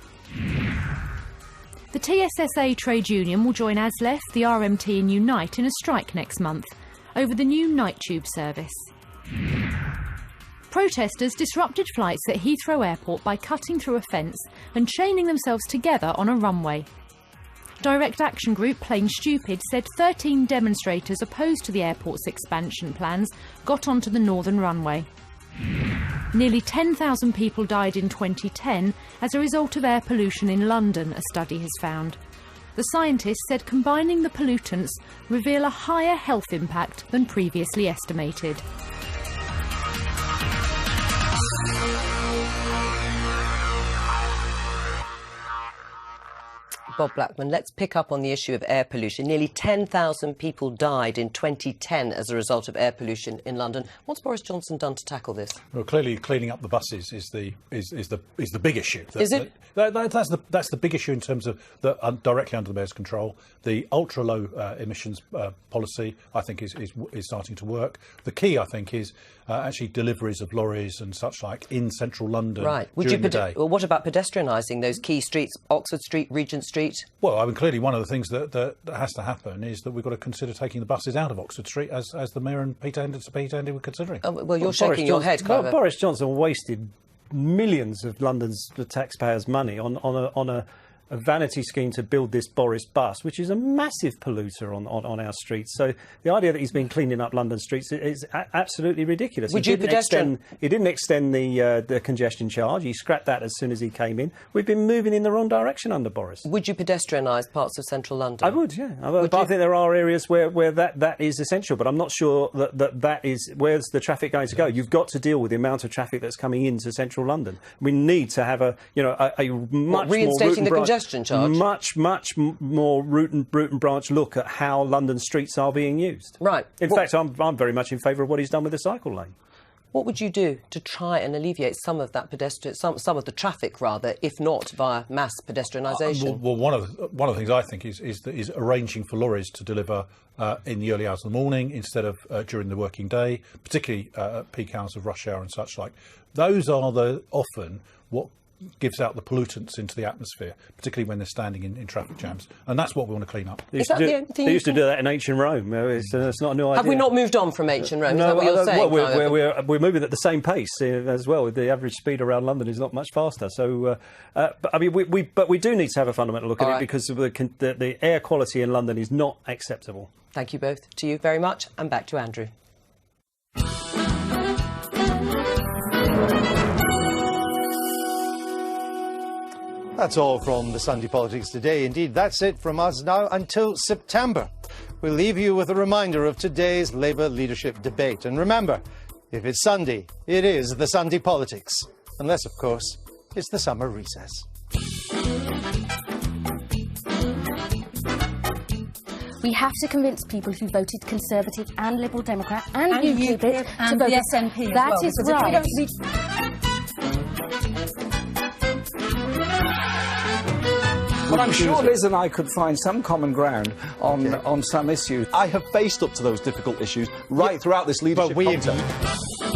The TSSA trade union will join ASLEF, the RMT and Unite in a strike next month over the new night tube service. Protesters disrupted flights at Heathrow Airport by cutting through a fence and chaining themselves together on a runway. Direct Action Group Plain Stupid said 13 demonstrators opposed to the airport's expansion plans got onto the northern runway. Nearly 10,000 people died in 2010 as a result of air pollution in London, a study has found. The scientists said combining the pollutants reveal a higher health impact than previously estimated. Bob Blackman, let's pick up on the issue of air pollution. Nearly 10,000 people died in 2010 as a result of air pollution in London. What's Boris Johnson done to tackle this? Well, clearly, cleaning up the buses is the big issue. Is it? That's the big issue in terms of directly under the mayor's control. The ultra low emissions policy, I think, is starting to work. The key, I think, is actually deliveries of lorries and such like in central London during the day. Well, what about pedestrianising those key streets, Oxford Street, Regent Street? Well, I mean, clearly one of the things that has to happen is that we've got to consider taking the buses out of Oxford Street, as the Mayor and Peter Hendy were considering. Well, you're shaking your head, Clive. Boris Johnson wasted millions of London's taxpayers' money on a vanity scheme to build this Boris bus, which is a massive polluter on our streets. So the idea that he's been cleaning up London streets is absolutely ridiculous. He didn't extend the congestion charge. He scrapped that as soon as he came in. We've been moving in the wrong direction under Boris. Would you pedestrianise parts of central London? I would, yeah. But I think there are areas where that is essential, but I'm not sure that is... Where's the traffic going to go? You've got to deal with the amount of traffic that's coming into central London. We need to have a much reinstating more... the congestion charge? Much more root and branch look at how London streets are being used. Right. In fact, I'm very much in favour of what he's done with the cycle lane. What would you do to try and alleviate some of that some of the traffic, rather, if not via mass pedestrianisation? Well, one of the things I think is arranging for lorries to deliver in the early hours of the morning instead of during the working day, particularly at peak hours of rush hour and such like. Those are often what gives out the pollutants into the atmosphere, particularly when they're standing in traffic jams. And that's what we want to clean up. They used to do that in ancient Rome. It's not a new idea. Have we not moved on from ancient Rome? No, Is that what you're saying? Well, we're moving at the same pace as well. The average speed around London is not much faster. So, but I mean, we do need to have a fundamental look at it because the air quality in London is not acceptable. Thank you both to you very much, and back to Andrew. That's all from the Sunday Politics today. Indeed, that's it from us now until September. We'll leave you with a reminder of today's Labour leadership debate. And remember, if it's Sunday, it is the Sunday Politics. Unless, of course, it's the summer recess. We have to convince people who voted Conservative and Liberal Democrat and UKIP to vote the SNP That as well, is right. But I'm sure Liz and I could find some common ground on some issues. I have faced up to those difficult issues throughout this leadership contest.